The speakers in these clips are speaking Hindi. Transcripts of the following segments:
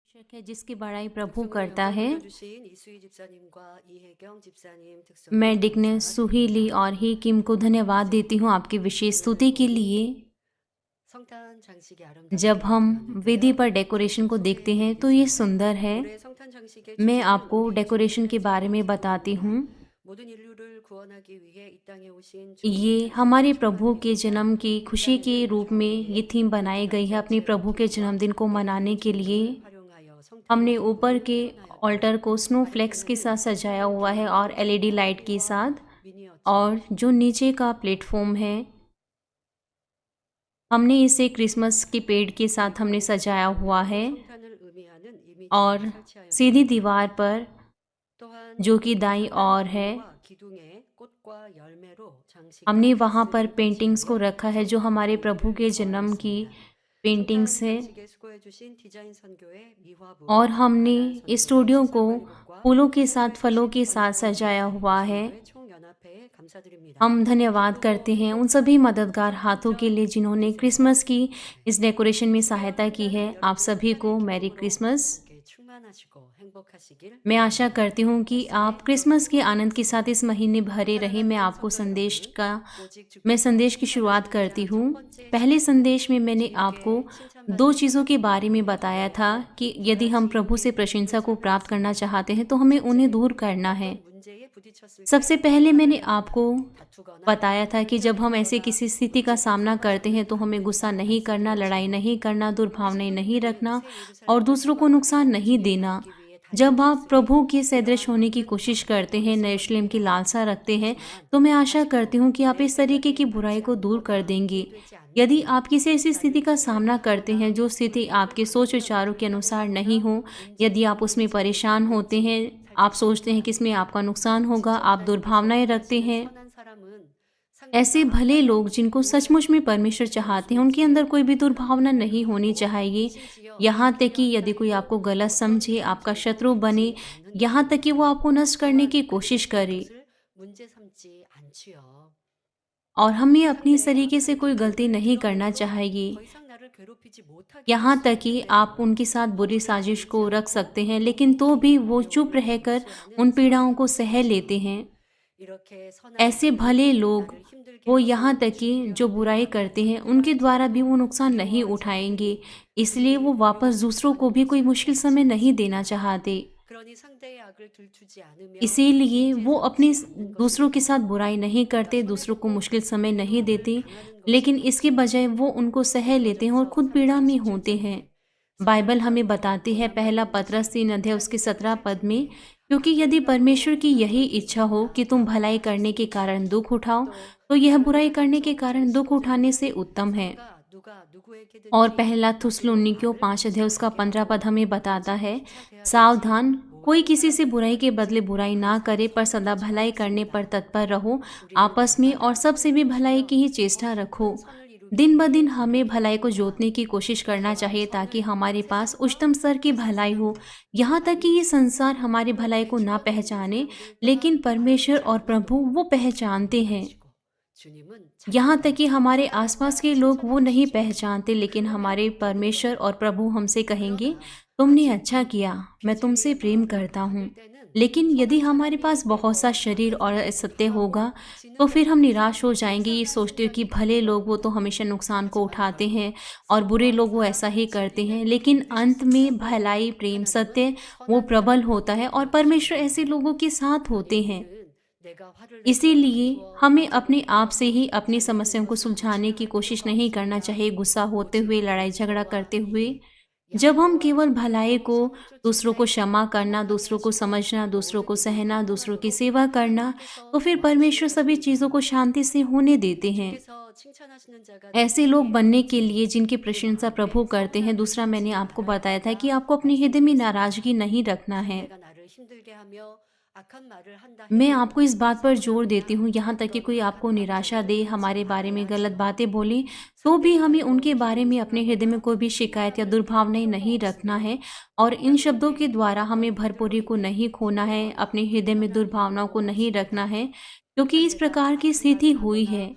शिक्षक है जिसकी बड़ाई प्रभु करता है। 주신 이수희 집사님과 이혜경 집사님 मैं 특성도 डिकनेस सुहीली और ही किम को धन्यवाद देती हूँ आपकी विशेष स्तुति के लिए। 성탄 장식이 जब 아름답다고 हम वेदी 들었는데요. पर डेकोरेशन को देखते हैं तो ये 소개해드리겠습니다. सुंदर है। 올해 성탄 장식의 मैं 주제는 आपको 우리 डेकोरेशन 예수님을 के बारे में 찬양하는 बताती 제목입니다. हूँ। 모든 인류를 구원하기 위해 이 땅에 오신 주님의 ये 탄생을 हमारे प्रभु के 축하드립니다. जन्म की 이 खुशी 땅에 के 늘 रूप में 주님께 ये थीम बनाई गई है। अपने प्रभु के जन्मदिन को मनाने के लिए 활용하여 हमने 성탄의 ऊपर 기쁨을 के 표현하였고 ऑल्टर को स्नोफ्लेक्स के साथ सजाया हुआ है और एलईडी लाइट के साथ। और जो नीचे का प्लेटफॉर्म है हमने इसे क्रिसमस के पेड़ के साथ हमने सजाया हुआ है। और सीधी दीवार पर जो कि दाईं ओर है हमने वहाँ पर पेंटिंग्स को रखा है जो हमारे प्रभु के जन्म की पेंटिंग्स है। और हमने इस स्टूडियो को फूलों के साथ फलों के साथ सजाया हुआ है। हम धन्यवाद करते हैं उन सभी मददगार हाथों के लिए जिन्होंने क्रिसमस की इस डेकोरेशन में सहायता की है। आप सभी को मैरी क्रिसमस। मैं आशा करती हूँ कि आप क्रिसमस के आनंद के साथ इस महीने भरे रहें। मैं संदेश की शुरुआत करती हूँ। पहले संदेश में मैंने आपको दो चीज़ों के बारे में बताया था कि यदि हम प्रभु से प्रशंसा को प्राप्त करना चाहते हैं तो हमें उन्हें दूर करना है। सबसे पहले मैंने आपको बताया था कि जब हम ऐसे किसी स्थिति का सामना करते हैं तो हमें गुस्सा नहीं करना, लड़ाई नहीं करना, दुर्भावनाएं नहीं रखना और दूसरों को नुकसान नहीं देना। जब आप प्रभु के सदृश होने की कोशिश करते हैं, यरूशलेम की लालसा रखते हैं, तो मैं आशा करती हूँ कि आप इस तरीके की बुराई को दूर कर देंगे। यदि आप किसी ऐसी स्थिति का सामना करते हैं जो स्थिति आपके सोच विचारों के अनुसार नहीं हो, यदि आप उसमें परेशान होते हैं, आप सोचते हैं कि इसमें आपका नुकसान होगा, आप दुर्भावनाएं रखते हैं, ऐसे भले लोग जिनको सचमुच में परमेश्वर चाहते हैं उनके अंदर कोई भी दुर्भावना नहीं होनी चाहिए। यहाँ तक कि यदि कोई आपको गलत समझे, आपका शत्रु बने, यहाँ तक कि वो आपको नष्ट करने की कोशिश करे और हमें अपनी इस तरीके से कोई गलती नहीं करना चाहिए। यहाँ तक कि आप उनके साथ बुरी साजिश को रख सकते हैं लेकिन तो भी वो चुप रहकर उन पीड़ाओं को सह लेते हैं। ऐसे भले लोग वो यहाँ तक कि जो बुराई करते हैं उनके द्वारा भी वो नुकसान नहीं उठाएंगे, इसलिए वो वापस दूसरों को भी कोई मुश्किल समय नहीं देना चाहते। इसीलिए वो अपने दूसरों के साथ बुराई नहीं करते, दूसरों को मुश्किल समय नहीं देते, लेकिन इसके बजाय वो उनको सह लेते हैं और खुद पीड़ा में होते हैं। बाइबल हमें बताती है, पहला पतरस 3 अध्याय उसके 17 पद में, क्योंकि यदि परमेश्वर की यही इच्छा हो कि तुम भलाई करने के कारण दुख उठाओ तो यह बुराई करने के कारण दुख उठाने से उत्तम है। और पहला थिस्सलुनीकियों 5 अध्याय उसका 15 पद हमें बताता है, सावधान, कोई किसी से बुराई के बदले बुराई ना करे पर सदा भलाई करने पर तत्पर रहो, आपस में और सबसे भी भलाई की ही चेष्टा रखो। दिन ब दिन हमें भलाई को जोतने की कोशिश करना चाहिए ताकि हमारे पास उच्चतम स्तर की भलाई हो। यहाँ तक कि ये संसार हमारी भलाई को ना पहचाने लेकिन परमेश्वर और प्रभु वो पहचानते हैं। यहाँ तक कि हमारे आसपास के लोग वो नहीं पहचानते लेकिन हमारे परमेश्वर और प्रभु हमसे कहेंगे, तुमने अच्छा किया, मैं तुमसे प्रेम करता हूँ। लेकिन यदि हमारे पास बहुत सा शरीर और असत्य होगा तो फिर हम निराश हो जाएंगे, ये सोचते हो कि भले लोग वो तो हमेशा नुकसान को उठाते हैं और बुरे लोग वो ऐसा ही करते हैं, लेकिन अंत में भलाई, प्रेम, सत्य वो प्रबल होता है और परमेश्वर ऐसे लोगों के साथ होते हैं। इसीलिए हमें अपने आप से ही अपनी समस्याओं को सुलझाने की कोशिश नहीं करना चाहिए, गुस्सा होते हुए, लड़ाई झगड़ा करते हुए। जब हम केवल भलाई को, दूसरों को क्षमा करना, दूसरों को समझना, दूसरों को सहना, दूसरों की सेवा करना, तो फिर परमेश्वर सभी चीज़ों को शांति से होने देते हैं। ऐसे लोग बनने के लिए जिनकी प्रशंसा प्रभु करते हैं। दूसरा, मैंने आपको बताया था कि आपको अपने हृदय में नाराजगी नहीं रखना है। मैं आपको इस बात पर जोर देती हूँ, यहाँ तक कि कोई आपको निराशा दे, हमारे बारे में गलत बातें बोले, तो भी हमें उनके बारे में अपने हृदय में कोई भी शिकायत या दुर्भावनाएं नहीं रखना है और इन शब्दों के द्वारा हमें भरपूरी को नहीं खोना है, अपने हृदय में दुर्भावनाओं को नहीं रखना है, क्योंकि इस प्रकार की स्थिति हुई है।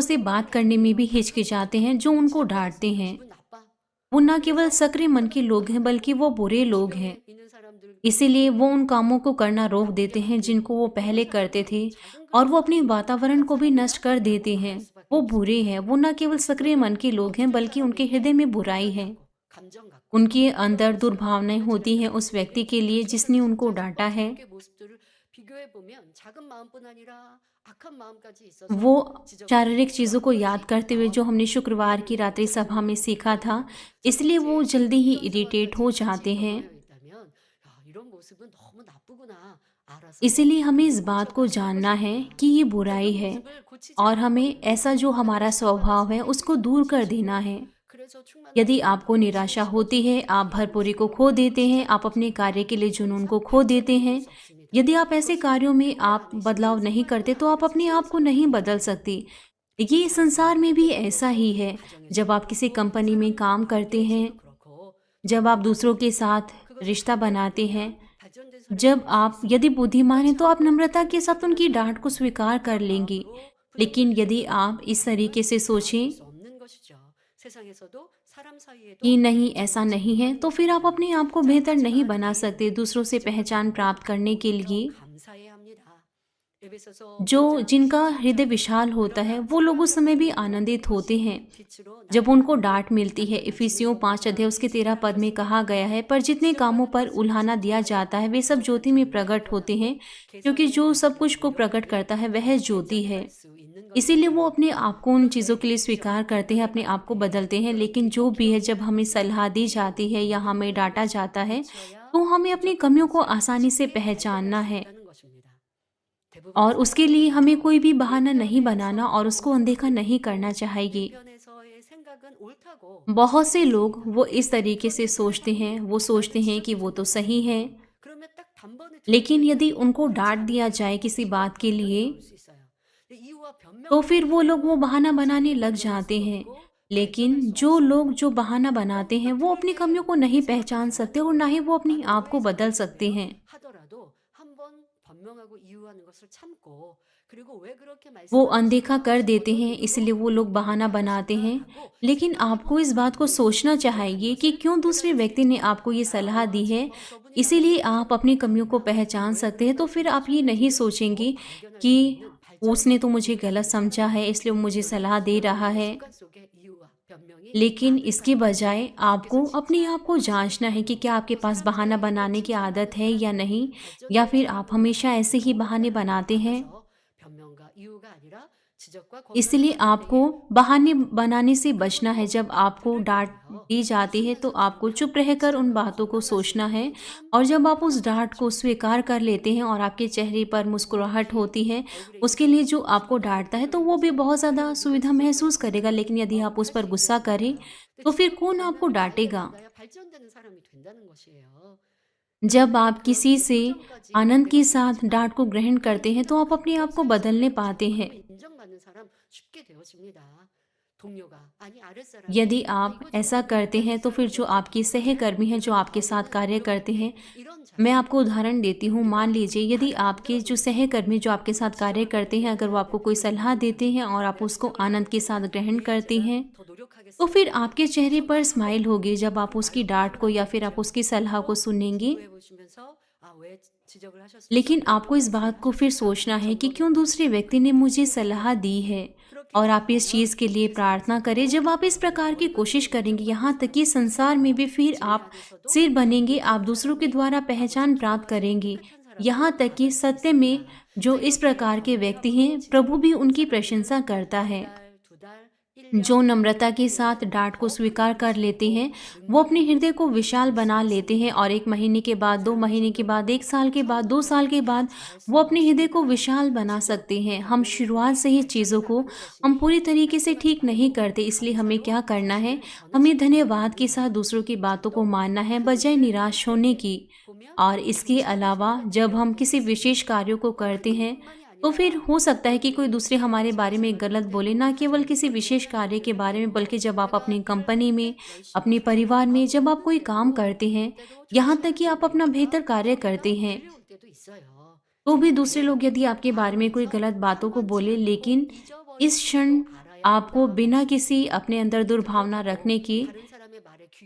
लोगों से बात करने में भी हिचकिचाते हैं जो उनको डांटते हैं। 기분 나빠. वो ना केवल सक्रिय मन के लोग हैं बल्कि वो बुरे लोग हैं। 주변에 있는 사람들 इसीलिए वो उन कामों को करना रोक देते हैं जिनको वो पहले करते थे और वो अपने वातावरण को भी नष्ट कर देते हैं। वो बुरे हैं, वो न केवल सक्रिय मन के लोग हैं बल्कि उनके हृदय में बुराई है। 감정 갖고 उनके अंदर 그러면서 दुर्भावनाएं होती हैं उस व्यक्ति के लिए जिसने उनको डांटा है। 성격의 모습들을 비교해 보면 작은 마음뿐 아니라 악한 마음까지 있어서 वो 지적을 शारीरिक चीज़ों को 그럴 수 याद करते हुए 있다. जो हमने शुक्रवार की रात्रि सभा में सीखा था, इसलिए वो जल्दी ही इरिटेट हो जाते हैं। 있다면 야, 이런 모습은 너무 나쁘구나. 알아서 इसीलिए हमें इस बात को जानना है कि ये बुराई है 모습을 고치지 और 않고 हमें ऐसा जो हमारा स्वभाव है उसको दूर कर देना है। 그래서 충만한 यदि आपको निराशा होती है, आप भरपूरी को खो देते हैं, आप अपने कार्य के लिए जुनून को खो देते हैं, यदि आप ऐसे कार्यों में आप बदलाव नहीं करते तो आप अपने आप को नहीं बदल सकती। ये संसार में भी ऐसा ही है। जब आप किसी कंपनी में काम करते हैं, 그렇고 जब आप दूसरों के साथ रिश्ता बनाते हैं, 발전된 जब आप यदि बुद्धिमान हैं तो आप नम्रता के साथ उनकी डांट को स्वीकार कर लेंगी। लेकिन यदि आप इस तरीके से सोचें 수 없는 것이죠. 세상에서도 사람 사이에도 कि नहीं ऐसा नहीं है, तो फिर आप अपने आप को बेहतर नहीं बना सकते दूसरों से पहचान प्राप्त करने के लिए। 감사해야 합니다. 에베소서 जो 5장 जिनका हृदय विशाल होता है वो लोग उस समय भी आनंदित होते हैं 빛으로 जब उनको डांट मिलती है। इफिसियों 5 अध्याय उसके 13 पद में कहा गया है, पर जितने कामों पर उल्हाना दिया जाता है वे सब ज्योति में प्रकट होते हैं, क्योंकि जो सब कुछ को प्रकट करता है वह ज्योति है। 수 있는 것 इसीलिए वो अपने आप को उन चीज़ों के लिए स्वीकार करते हैं, अपने आप को बदलते हैं। लेकिन जो भी है, जब हमें सलाह दी जाती है या हमें डांटा जाता है तो हमें अपनी कमियों को आसानी से पहचानना है 있다는 것입니다. 대부분 और उसके लिए हमें कोई भी बहाना नहीं बनाना और उसको अनदेखा नहीं करना चाहिए। 편에서의 생각은 옳다고 बहुत से लोग वो इस तरीके से सोचते हैं, वो सोचते हैं कि वो तो सही है, 그러면 딱 단번에 लेकिन यदि उनको डांट दिया जाए किसी बात के लिए 수 있어요. 근데 이유와 변명 तो फिर वो लोग वो बहाना बनाने लग जाते हैं। लेकिन जो लोग जो बहाना बनाते हैं वो अपनी कमियों को नहीं पहचान सकते और ना ही वो अपने आप को बदल सकते हैं। 하더라도 한번 변명하고 이유하는 것을 참고 그리고 왜 그렇게 वो 말씀하시는지 अनदेखा कर देते हैं, इसलिए वो लोग बहाना बनाते हैं। लेकिन आपको इस बात को सोचना चाहिए कि क्यों दूसरे व्यक्ति ने आपको ये सलाह दी है, इसीलिए आप अपनी कमियों को पहचान सकते हैं। तो फिर आप ये नहीं सोचेंगे कि उसने तो मुझे गलत समझा है इसलिए वो मुझे सलाह दे रहा है। 습관 속에 이유와 변명이 लेकिन इसके बजाय आपको अपने आप को जांचना है कि क्या आपके पास बहाना बनाने की आदत है या नहीं, या फिर आप हमेशा ऐसे ही बहाने बनाते हैं। 변명과 이유가 아니라 지적과 इसलिए आपको बहाने बनाने से बचना है। जब आपको डांट दी जाती है तो आपको चुप रहकर उन बातों को सोचना है, और जब आप उस डांट को स्वीकार कर लेते हैं और आपके चेहरे पर मुस्कुराहट होती है, उसके लिए जो आपको डांटता है तो वो भी बहुत ज़्यादा सुविधा महसूस करेगा। लेकिन यदि आप उस पर गुस्सा करें तो फिर कौन आपको डांटेगा। 나야 발전되는 사람이 된다는 것이에요. जब आप किसी से आनंद के साथ डांट को ग्रहण करते हैं तो आप अपने आप को बदलने पाते हैं। 인정받는 사람 쉽게 되어집니다. 동료가 아니 아랫사람이 यदि आप ऐसा करते हैं तो फिर जो आपके सहकर्मी हैं, जो आपके साथ कार्य करते हैं, 이런 मैं आपको उदाहरण देती हूँ। मान लीजिए यदि आपके जो सहकर्मी जो आपके साथ कार्य करते हैं, अगर वो आपको कोई सलाह देते हैं और आप उसको आनंद के साथ ग्रहण करते हैं 더 노력하겠습니다. तो फिर आपके चेहरे पर स्माइल होगी जब आप उसकी डांट को या फिर आप उसकी सलाह को सुनेंगे। 후회 보시면서 왜 지적을 하셨을까? लेकिन आपको इस बात को फिर सोचना है कि क्यों दूसरे व्यक्ति ने मुझे सलाह दी है, और आप इस चीज़ के लिए प्रार्थना करें। जब आप इस प्रकार की कोशिश करेंगे, यहाँ तक कि संसार में भी फिर आप सिर बनेंगे, आप दूसरों के द्वारा पहचान प्राप्त करेंगे। यहाँ तक कि सत्य में जो इस प्रकार के व्यक्ति हैं, प्रभु भी उनकी प्रशंसा करता है। 두 달, 1년 जो नम्रता के साथ डांट को स्वीकार कर लेते हैं, वो अपने हृदय को विशाल बना लेते हैं, और 1 महीने के बाद, 2 महीने के बाद, 1 साल के बाद, 2 साल के बाद वो अपने हृदय को विशाल बना सकते हैं। हम शुरुआत से ही चीज़ों को हम पूरी तरीके से ठीक नहीं करते, इसलिए हमें क्या करना है, हमें धन्यवाद के साथ दूसरों की बातों को मानना है बजाय निराश होने की। और इसके अलावा जब हम किसी विशेष कार्यों को करते हैं तो फिर हो सकता है कि कोई दूसरे हमारे बारे में गलत बोले, ना केवल किसी विशेष कार्य के बारे में, बल्कि जब आप अपनी कंपनी में, अपने परिवार में, जब आप कोई काम करते हैं, यहाँ तक कि आप अपना बेहतर कार्य करते हैं, 어려울 때도 있어요. तो भी दूसरे लोग यदि आपके बारे में कोई गलत बातों को बोले, लेकिन इस क्षण आपको बिना किसी अपने अंदर दुर्भावना रखने की 다른 사람의 말에 귀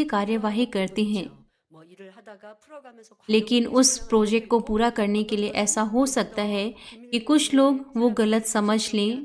लिए कार्यवाही करते हैं, 뭐 일을 하다가 풀어가면서 लेकिन 과욕을 उस प्रोजेक्ट को पूरा करने के लिए ऐसा हो सकता है कि कुछ लोग वो गलत समझ लें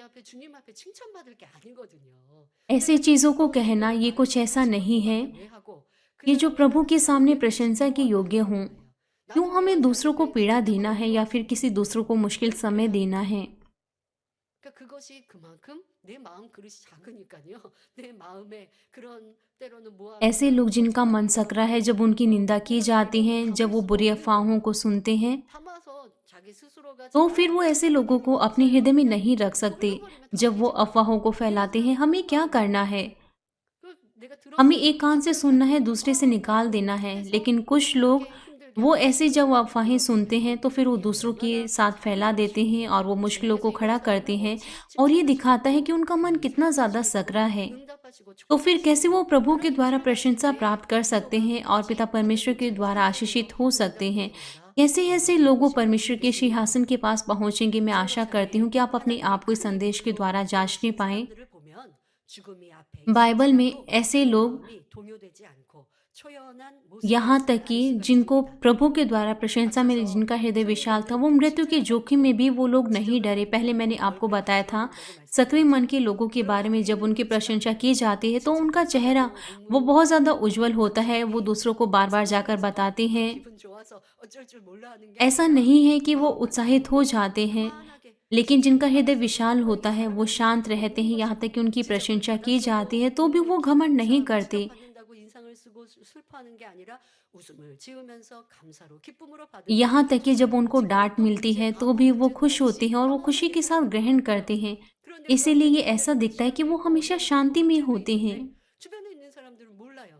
앞에 주님 앞에 칭찬받을 게 아니거든요. ऐसे चीज़ों को कहना ये कुछ ऐसा नहीं है 왜 하고 그 कि जो 사람을 प्रभु के 하나님께서 सामने 왜 प्रशंसा के 부르시는 योग्य 것 हों। 같아요. क्यों 나는 हमें 이런 दूसरों को 사람에게 पीड़ा 칭찬받고 देना है या फिर 기뻐하고 किसी दूसरों को मुश्किल समय 그래야 देना है? 그러니까 그것이 그만큼 내 마음 그릇이 작으니까요. 내 마음에 그런 때로는 ऐसे 모함이나 लोग जिनका मन 거짓말이나 सकरा है, जब उनकी निंदा की 내가 जाती 즐거움을 है, 담을 जब वो 수가 बुरी 없는 अफवाहों 거예요. को सुनते हैं, 담아서 자기 스스로가 तो 잘 फिर वो ऐसे लोगों को अपने हृदय में नहीं रख सकते 꾸물거리면 जब वो 답답해지잖아. अफवाहों को फैलाते हैं। हमें क्या करना है? 그 내가 हमें 들었어도 एक कान से 답답하지 सुनना है, 않고 दूसरे से निकाल देना है। 해서 लेकिन कुछ लोग 그렇게 힘들게 वो 하고 ऐसे जब अफ़वाहें 그렇게 सुनते हैं तो फिर वो 이게 दूसरों के 얼마나 साथ फैला देते हैं और वो 잘못되고 मुश्किलों को 그래서 खड़ा 이런 करते 사람은 हैं 어찌 और ये 침묵할 수 दिखाता है 있고 कि उनका मन कितना 살아갈 ज़्यादा 수 있고 सकरा है। 응답하시고 तो फिर कैसे वो 축복하시고 प्रभु के 하나님 द्वारा 기름하실 प्रशंसा 때 प्राप्त कर सकते 기도가 हैं और पिता परमेश्वर 끝이 के द्वारा 찬송하면서 आशीषित हो 하고 सकते हैं? 응답받는 건가? कैसे ऐसे लोगों 물어보시기 परमेश्वर के 바라겠습니다. सिंहासन के पास पहुँचेंगे? मैं आशा करती हूँ 성경상에 कि आप अपने 하나님의 आप को इस 큰 संदेश के 이름으로 द्वारा जाँचने 부르신 पाएँ। 사람들을 보면 죽음이 앞에 बाइबल में 있을지라도 ऐसे 그 लोग 마음이 동요되지 않고 초연한 यहाँ 모습을 तक 알 कि 수가 जिनको 있습니다. प्रभु के द्वारा प्रशंसा मिली, 앞서서 जिनका हृदय विशाल था, वो 순종되는 मृत्यु के 십자가 जोखिम में भी वो लोग नहीं 지적을 डरे। 받는 पहले मैंने आपको 얼굴을 बताया था 가려놓는다고 सक्रिय मन के 말씀드렸잖아요. लोगों के 그런 बारे में, जब 자리에는 उनकी 그치가 प्रशंसा की 않고 जाती है तो उनका 칭찬받기도 चेहरा 하고 वो 눈물로 बहुत ज़्यादा उज्जवल होता है। वो 감사하게 दूसरों को बार बार जाकर 감사하면서 बताते हैं। 기분 좋아서 어쩔 줄 몰라 하는 게 ऐसा 아니라 नहीं है कि वो 마음만 उत्साहित हो 가라앉고 जाते हैं, 편하게 लेकिन जिनका हृदय 침묵하면서도 विशाल होता 하나님의 है वो 사랑하는 शांत 자를 रहते 보는 हैं। यहाँ तक 것이고 कि उनकी 지적을 प्रशंसा की जाती 받았어도 है तो भी 눈물 वो घमंड नहीं 감사 करते। 지적받는다고 인상을 쓰고 슬퍼하는 게 아니라 웃음을 지으면서 감사로 기쁨으로 받으며 यहाँ तक कि जब 주님 उनको 지금 डांट 어떤 मिलती 문제 है तो 아무 भी वो 문제도 खुश होते 없이 हैं और वो खुशी 평안하게 के साथ 살아가고 ग्रहण 있는 करते 거예요. हैं। 그런데 그 इसीलिए 앞에 ये ऐसा 문제도 दिखता है 있을 कि 때 वो 있고 हमेशा 어려움도 있고 शांति में 문제도 होते हैं। 있는데 주변에 있는 사람들은 몰라요.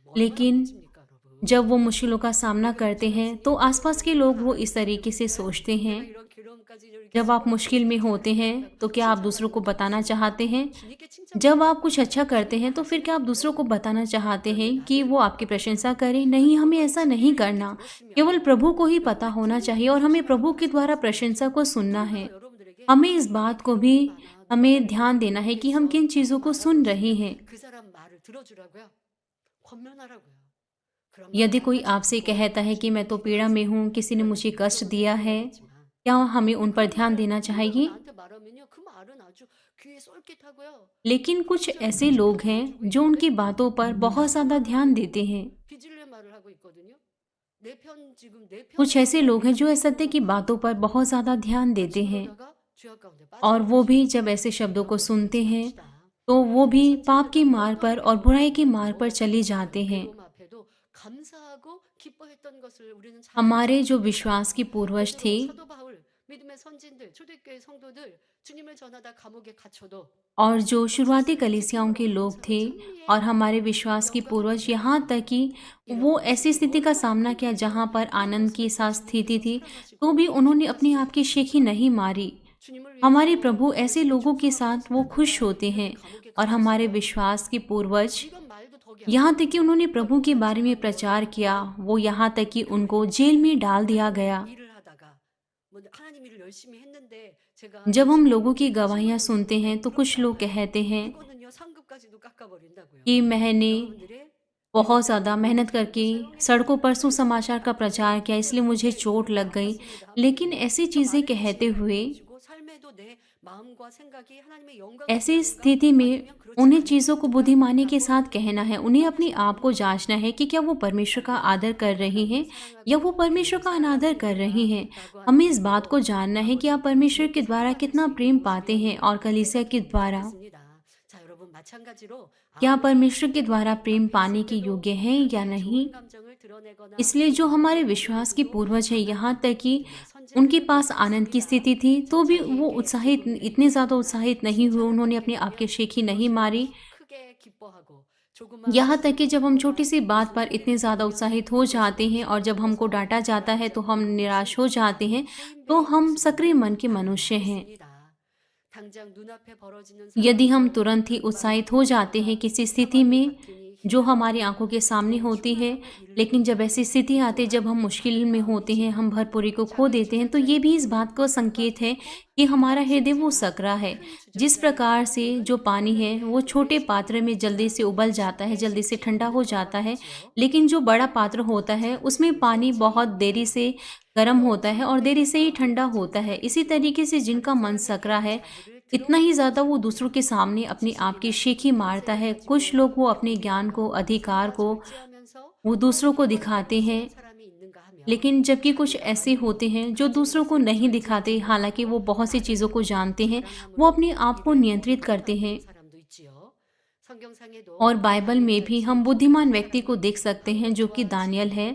뭐 얼마나 लेकिन 멋집니까, 여러분? जब वो मुश्किलों का सामना 내가 करते 문제가 हैं तो 있으니 आसपास के 그것을 लोग 다 वो 아는 इस तरीके से 사람들인데 सोचते हैं। 내가 이런 괴로움까지 이렇게 जब आप मुश्किल में 수고하고 होते 이렇게 हैं 했다고 तो क्या आप दूसरों को 칭찬받는 게 बताना 좋습니까? चाहते हैं? 주님께 जब 칭찬받는 게 आप कुछ 좋아요. अच्छा करते 주님이 हैं तो फिर क्या आप 하시는 दूसरों 일을 को बताना चाहते 그런데 हैं कि 나는 वो आपकी प्रशंसा 몰라도 करें? 그 नहीं, हमें 영광의 ऐसा नहीं 진리를 이렇게 करना। केवल 들었으면 प्रभु को ही पता 여러분의 होना चाहिए और 부모님이 हमें 하시는 प्रभु के द्वारा 말씀하시는 प्रशंसा 거죠. को सुनना है। 누군가 여러분들에게 हमें इस 이런 बात को भी 괴로움이 많아. 누가 हमें 날 ध्यान 이렇게 देना है कि हम 괴롭게 किन 했어. चीज़ों 라고 को सुन रहे 말하고 हैं। 있으면 그 사람 말을 들어주라고요. 권면하라고요. 그런 यदि 말을 कोई 하지 आपसे 않고 कहता है कि मैं 주님께 तो पीड़ा में हूँ, 기도하세요. किसी ने 그러면 मुझे कष्ट 여러분의 दिया है, 괴로움이겠지만 क्या हमें 근데 उन पर 그런 ध्यान 말을 देना 누군가가 चाहिए? 나한테 말하면요. 그 말은 아주 귀에 쏠깃하고요. लेकिन कुछ 그것을 ऐसे 지금 लोग 평안을 हैं 주고 जो 있는데 उनकी बातों पर बहुत ज़्यादा ध्यान देते हैं। 빚을내 말을 하고 있거든요. 내 편 지금 내 कुछ 편이라고 ऐसे लोग हैं जो 얘기하고 इस सत्य की 있는 बातों पर बहुत ज़्यादा ध्यान देते हैं 그러다가 죄악 가운데 और 빠지는 वो भी 것이에요. जब ऐसे शब्दों को 여러분 सुनते 그러지 हैं 맙시다. तो वो भी 우리는 पाप की 선지자들은 मार्ग पर 어떤 और बुराई की 괴로움을 मार्ग पर 당해도 चले 그 जाते हैं। 괴로움 앞에도 감사하고 기뻐했던 것을 우리는 잘 हमारे 알죠. जो विश्वास के पूर्वज थे 베드로, 사도 바울, 믿음의 선진들, 초대교회 성도들 주님을 전하다 감옥에 갇혀도 और जो शुरुआती 어찌했어요? कलीसियाओं के 기쁨으로 लोग थे 승리의 और हमारे विश्वास के पूर्वज, यहाँ तक कि वो ऐसी स्थिति का सामना किया जहाँ पर आनंद के साथ स्थिति थी, तो भी उन्होंने अपने आप की शेखी नहीं मारी। 주님을 हमारे 위해서 प्रभु ऐसे 열심히 लोगों के 충성하고 साथ वो 하시다가 खुश होते 이렇게 हैं 감옥에 और हमारे 갇혔어요. विश्वास के पूर्वज, 이런 말도 덕이 यहाँ 아니라 तक कि उन्होंने प्रभु के बारे में 여러분 प्रचार 같지만 किया, 여러분 वो यहाँ तक कि उनको जेल में डाल दिया गया। 일을 하다가 뭐 하나님 일을 열심히 했는데 제가 जब हम लोगों की 신문을 गवाहियाँ 신문을 सुनते हैं 보는데 तो कुछ लोग 그렇다고요. कहते हैं 이거는요 상급까지도 깎아버린다고요. कि मैंने 여러분들의 बहुत 영광의 ज़्यादा 복음을 मेहनत 전하고 करके 새로운 सड़कों पर 세상을 सुसमाचार का प्रचार किया, इसलिए मुझे चोट लग गई। लेकिन ऐसी चीज़ें कहते हुए, 삶에도 내 마음과 생각이 하나님의 영광을 ऐसी 위하는가? स्थिति में 아니면 그렇지 उन्हें 않은 चीज़ों को 것인가? बुद्धिमानी के 라고 साथ कहना है। उन्हें अपने आप को जांचना है कि क्या वो परमेश्वर का आदर कर रही हैं या वो परमेश्वर का अनादर कर रही हैं। हमें इस बात को जानना है कि आप परमेश्वर के द्वारा कितना प्रेम पाते हैं और कलीसिया के द्वारा 자, 여러분 마찬가지로 क्या 아무리 परमेश्वर के द्वारा प्रेम 앞에 पाने 있을 के 때도 योग्य हैं या 그렇게 नहीं। 좋은 감정을 드러내거나 इसलिए जो हमारे विश्वास के पूर्वज हैं, यहाँ तक कि उनके पास आनंद की स्थिति थी तो भी वो उत्साहित, इतने ज़्यादा उत्साहित नहीं हुए, उन्होंने अपने आप की शेखी नहीं मारी। 크게 기뻐하고 조그마한 यहाँ तक कि जब हम 실수나 छोटी सी बात पर इतने ज़्यादा उत्साहित हो जाते हैं और जब हमको डांटा जाता है तो हम निराश हो जाते हैं, तो हम सक्रिय मन के मनुष्य हैं। 당장 눈앞에 벌어지는 यदि हम 상황에서 तुरंत ही उत्साहित हो जाते हैं किसी स्थिति में जो हमारी आंखों के सामने होती है, लेकिन जब ऐसी स्थिति आती है जब हम मुश्किल में होते हैं, हम भरपूरी को खो देते हैं, तो ये भी इस बात का संकेत है कि हमारा हृदय वो सकरा है। जिस प्रकार से जो पानी है वो छोटे पात्र में जल्दी से उबल जाता है, जल्दी से ठंडा हो जाता है, लेकिन जो बड़ा पात्र होता है उसमें पानी बहुत देरी से गर्म होता है और देरी से ही ठंडा होता है। इसी तरीके से जिनका मन सकरा है, इतना ही ज़्यादा वो दूसरों के सामने अपने आप की शेखी मारता है। कुछ लोग वो अपने ज्ञान को, अधिकार को वो दूसरों को दिखाते हैं, लेकिन जबकि कुछ ऐसे होते हैं जो दूसरों को नहीं दिखाते, हालांकि वो बहुत सी चीज़ों को जानते हैं, वो अपने आप को नियंत्रित करते हैं। और बाइबल में भी हम बुद्धिमान व्यक्ति को देख सकते हैं जो कि दानियल है।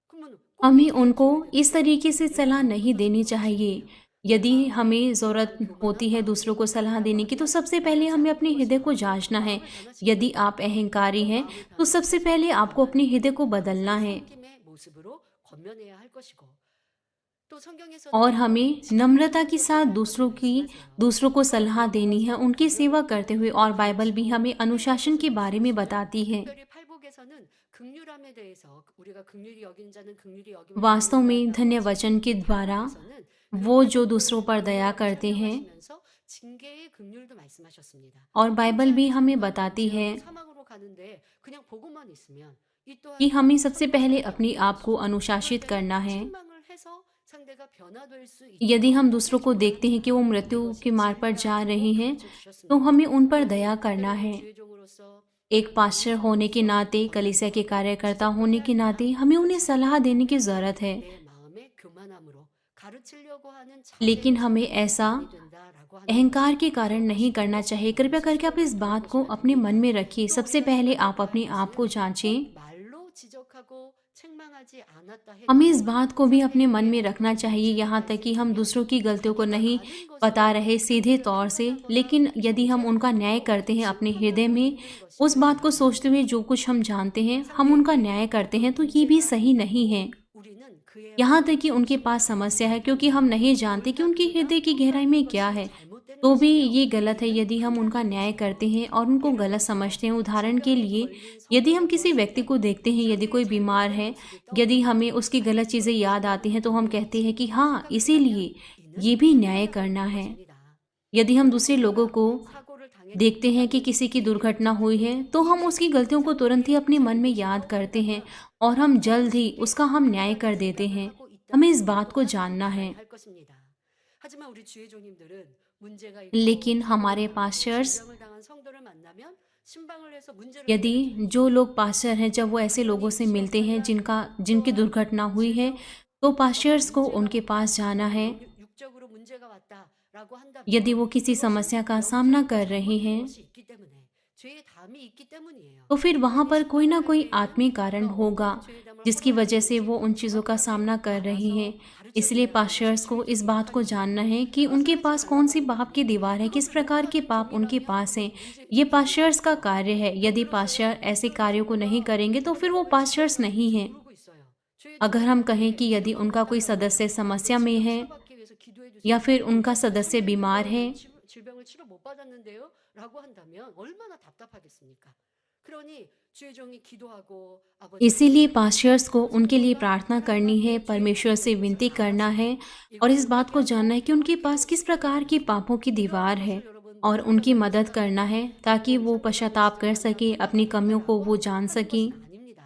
그러면 꼭 हमें 얘기해 उनको 줘야 इस 되는데 तरीके से 내가 सलाह नहीं 어떤 देनी 상황인지 चाहिए। यदि हमें ज़रूरत होती है दूसरों को सलाह देने की, तो सबसे पहले हमें अपने हृदय को जाँचना है। यदि आप अहंकारी हैं, तो सबसे पहले आपको अपने हृदय को बदलना है। 섬김의 모습으로 권면해야 할 것이고 또 और 성경에서는 हमें नम्रता के साथ 친밀하라고 말씀하세요. दूसरों को सलाह देनी है, उनकी सेवा करते हुए। और बाइबल भी हमें अनुशासन के बारे में बताती है। 특별히 팔복에서는 긍휼함에 대해서 우리가 긍휼히 여기는 자는 긍휼히 여김을 वास्तव में 받는다라고 धन्य 하지만 वचन के द्वारा 팔복에서는 그런 वो जो 팔복을 दूसरों पर दया 긍휼함을 करते हैं, 설명하시면서 징계의 긍휼도 말씀하셨습니다. और बाइबल 함께 भी 하는 हमें 자가 बताती है 범죄하고 사망으로 가는데 그냥 보고만 있으면 이 कि 또한 हमें सबसे 선한 पहले 사람이 अपने 아닌 आप को 것이죠. 그럴 अनुशासित 때는 करना है। 책망을 해서 상대가 변화될 수 यदि 있도록 हम दूसरों को देखते हैं 촉구합니다. कि वो मृत्यु के 이것이 मार्ग पर जा रहे 진리라고 हैं, 가르쳐 तो 주셨습니다. हमें उन पर 그러니 दया करना 때로는 है। 주의 종으로서 एक 때로는 पास्टर होने के 목사로서 नाते, कलीसिया के 권면해서 कार्यकर्ता होने 지적해야 के 되나? नाते हमें उन्हें 하지만 सलाह देने की 그것은 ज़रूरत है। 내 마음의 교만함으로 가르치려고 하는 लेकिन 자세로 हमें 생각해서는 ऐसा 아니 된다라고 하는 अहंकार के 것을 कारण नहीं करना 기억하시고 चाहिए। कृपया करके आप इस 시험을 बात को 들어보시면 अपने मन में 됩니다. रखिए। 또 सबसे 우리가 पहले आप 지적해야 할 अपने आप को 것은 꼭 जांचें। 말로 지적하고 책망하지 않았다 हमें इस 해도 बात को भी अपने मन 상대에게 में रखना 어떤 चाहिए, 문제가 यहाँ तक कि हम 발생하면 दूसरों की गलतियों को 자기가 नहीं 아는 बता 것으로 रहे सीधे 상대를 तौर से, 판단하거나 लेकिन यदि हम उनका न्याय 정죄하고 करते हैं अपने हृदय 심판하고 में, 있는 것이 उस बात को सोचते 잘못된 हुए जो 것입니다. कुछ हम जानते हैं हम उनका 상대에게 न्याय करते 어떤 हैं, तो ये भी 문제가 सही नहीं 있다고 है। 우리는 그에 यहाँ तक 관한 कि उनके पास समस्या है, क्योंकि हम नहीं जानते कि 옳다 उनके 그르다 हृदय की गहराई 평가하는 में क्या 것이 है। 잘못되는 तो भी 것이며 ये गलत है 우리는 यदि हम उनका 판단하는 न्याय 것이에요. करते हैं और उनको 예를 गलत 들어서 समझते हैं। उदाहरण के 질병에 लिए, 걸린 यदि हम 성도가 किसी 보았을 व्यक्ति 때 को देखते हैं, यदि 상대의 कोई बीमार 잘못된 है, 모습이 यदि 떠오르면 हमें उसकी गलत चीज़ें 이것이 याद आती हैं, तो हम 잘못된 कहते हैं 일인지 कि हाँ, 생각을 하면 इसीलिए 이는 ये भी न्याय 판단하고 करना 있는 है। 것입니다. यदि हम 그러나 दूसरे लोगों 우리가 को 사고를 देखते हैं कि 당했다는 किसी की 얘기를 दुर्घटना 듣지 हुई 않아도 है, तो हम 이미 उसकी गलतियों को तुरंत ही 상대의 अपने मन में 잘못이 याद करते हैं 떠오른다면 और हम 너무 जल्द ही 쉽게 उसका हम न्याय 판단을 कर देते 생각을 हैं। 하고 हमें 있다는 इस 것을 बात को 또한 जानना है। 알아야 할 것입니다. 하지만 우리 주의 종님들은 문제가 있고 लेकिन 사고를 हमारे 당하고 पास्टर्स, 질병을 당한 성도를 만나면 신방을 해서 문제를 यदि 해결해 जो 드립니다. लोग पास्टर हैं, जब वो ऐसे लोगों 그러니 से मिलते हैं 지역사회와 जिनकी 또한 दुर्घटना हुई है, 질병 तो 어떤 पास्टर्स को 문제가 उनके पास 왔다. जाना 내가 है। 육적으로 문제가 왔다라고 यदि 한다면 वो किसी 그것은 समस्या का सामना 영적으로 कर रहे 잘못된 हैं, 것이 있기 때문에 죄의 담이 있기 때문이에요. तो फिर वहाँ 그러니 पर कोई ना 신방을 할 कोई 때에는 आत्मिक कारण 그가 होगा 어떤 죄의 담을 जिसकी 허물하고 वजह से वो 있는지 उन चीज़ों का 정확하게 सामना कर रहे हैं। 알아서 가르쳐 इसलिए 줘야 하는 것이 पास्टर्स को 주의 इस 종의 बात को 역할입니다. जानना है कि 그것을 उनके 하지 पास कौन 말라고 सी 하는 पाप की 것도 दीवार है, किस 그것을 प्रकार के 못하는 पाप उनके 종이라면 पास हैं। 문제 ये 문제가 पास्टर्स का 있죠. कार्य है। 왜 यदि 그러세요? पास्टर ऐसे 그런 कार्यों को नहीं 성도가 करेंगे, तो 그런 फिर वो 내가 왜 पास्टर्स 잘못한 नहीं 건지 हैं। 모르고 있어요. 주의 अगर हम कहें 종들한테 कि यदि 질병 उनका कोई 왔다라고 सदस्य 내 समस्या में 질병 है, 치료받기 위해서 기도해 या 주세요. फिर उनका 그러니까 सदस्य 선생님 बीमार 그동안 है, 난 질병을 치료 못 받았는데요 라고 한다면 얼마나 답답하겠습니까? 그러니 주의 종이 기도하고 아버지 इसीलिए 그분을 पास्टर्स को 그 उनके लिए 성도가 प्रार्थना करनी है, 하나님의 죄에 परमेश्वर 관한 से 것을 विनती करना 알아서 है और इस 이것을 बात को जानना 회개하고 है कि उनके 함께 पास किस 하시기를 प्रकार की 바랍니다. पापों की 이러한 दीवार है, 것을 여러분 और 모두가 उनकी 다 मदद करना है 깨달으시면 ताकि 이건 वो 상대방을 पश्चाताप कर 지적하며 सके, अपनी 판단하고 कमियों को 있다라고 वो जान 하는 सके। 것은 아닙니다.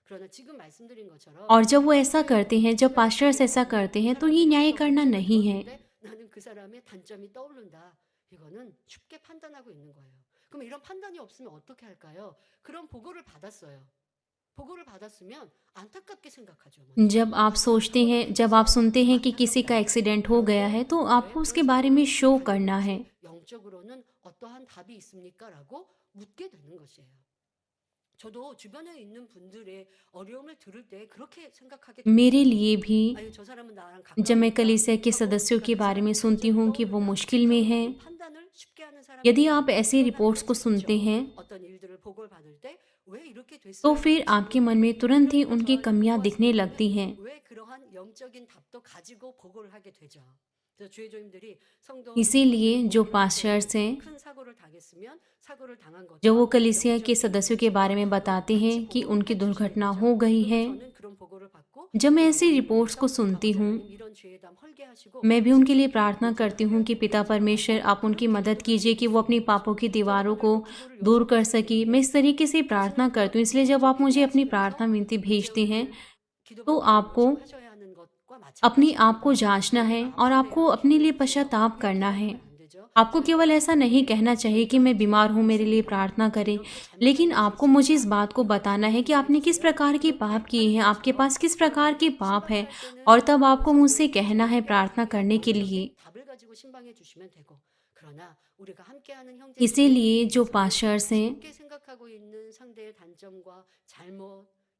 그러나 지금 말씀드린 것처럼 और जब वो ऐसा 상대의 करते हैं, जब 특별한 पास्टर्स 죄를 ऐसा 가지고 करते 그 हैं, तो 사람이 ये न्याय 어떤 करना 문제를 नहीं है। 들었는데 나는 그 사람의 단점이 떠오른다. 이거는 쉽게 판단하고 있는 거예요. 그럼 이런 판단이 없으면 어떻게 할까요? 그런 보고를 받았어요. 보고를 받았으면 안타깝게 생각하죠. 먼저. जब आप सोचते हैं, जब आप 어려움에서 सुनते हैं कि किसी का 안타깝다. एक्सीडेंट हो गया है, 그런데 तो 왜 आपको उसके 그런 बारे में 상황이 शो करना है। 발생했는지 영적으로는 어떠한 답이 있습니까? 라고 묻게 되는 것이에요. 저도 주변에 있는 분들의 어려움을 들을 때 그렇게 생각하게 मेरे 되었어요. लिए भी, 아유, 저 사람은 나랑 जब मैं 가까우니까 कलीसिया के 하고 सदस्यों 그러니까 के 그 बारे में 사람의 सुनती 단점이 हूँ कि वो 떠오른다. मुश्किल में 저는 हैं, 아주 판단을 쉽게 하는 यदि 사람이에요. आप ऐसी 그러나 रिपोर्ट्स को 알지 सुनते 않죠. हैं, 어떤 일들을 보고를 받을 때 왜 이렇게 तो 됐어요? फिर आपके मन में तुरंत ही 그러니까 उनकी 저한테 कमियां 보고하신 दिखने 분들은 लगती हैं। 왜 그러한 영적인 답도 가지고 보고를 하게 되죠. 그래서 주의 종님들이 इसीलिए 성도분들을 जो 보고를 할 때 पास्टर्स हैं, 큰 사고를 당했으면 사고를 당한 जब वो 것과 कलीसिया के 영적인 सदस्यों के बारे 문제와 में 답을 बताते 같이 हैं कि 보고를 उनकी 해주셔야 दुर्घटना 되죠. हो गई 그러면 है, 저는 그런 보고를 받고 जब मैं 그 ऐसी 어머니를 रिपोर्ट्स को 위해서 सुनती 아버지 हूँ, 하나님 이런 죄의 담 헐게 하시고 मैं भी उनके लिए 신속히 प्रार्थना 문제를 करती हूँ कि पिता 해결해 परमेश्वर, 주시라고 आप उनकी 그렇게 मदद 기도를 कीजिए कि वो 드릴 수 अपनी 있는 पापों 거죠. की दीवारों को 저분들도 기도를 दूर कर 요청하셔야 सके। मैं 되는데 इस तरीके से प्रार्थना 하지만 करती हूँ। 그것도 इसलिए जब आप 먼저 मुझे अपनी 회개하시면서 प्रार्थना विनती भेजते हैं, 문제를 तो 기도받기 위해 आपको 요청하셔야 하는 것과 अपने आप को 마찬가지입니다. जांचना है 내가 और आपको 아픈데요. अपने 기도해 लिए 주세요. पश्चाताप करना 이렇게 है। 말하면 안 되죠. आपको 제가 केवल ऐसा नहीं 아픈데 कहना चाहिए कि मैं 이런 बीमार 죄가 हूँ, मेरे लिए 있습니다. प्रार्थना करें, 이렇게 잘못한 लेकिन 것이 आपको मुझे इस 있습니다. बात को 이렇게 बताना है कि 질문해 आपने किस 주세요. प्रकार के 이렇게 पाप किए 하는 हैं, आपके 것처럼 पास किस प्रकार के 여러분도 पाप है, 신방을 할 때는 और तब 그런 आपको मुझसे 식으로 कहना है 질문해 प्रार्थना 가지고 करने के लिए। 영적인 답을 가지고 신방해 주시면 되고 그러나 우리가 함께하는 형제 इसीलिए जो 자매들끼리에서는 पास्टर्स हैं, 쉽게 생각하고 있는 상대의 단점과 잘못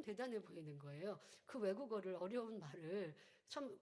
참 대단해 보이는 거예요. 그 외국어를 어려운 말을 참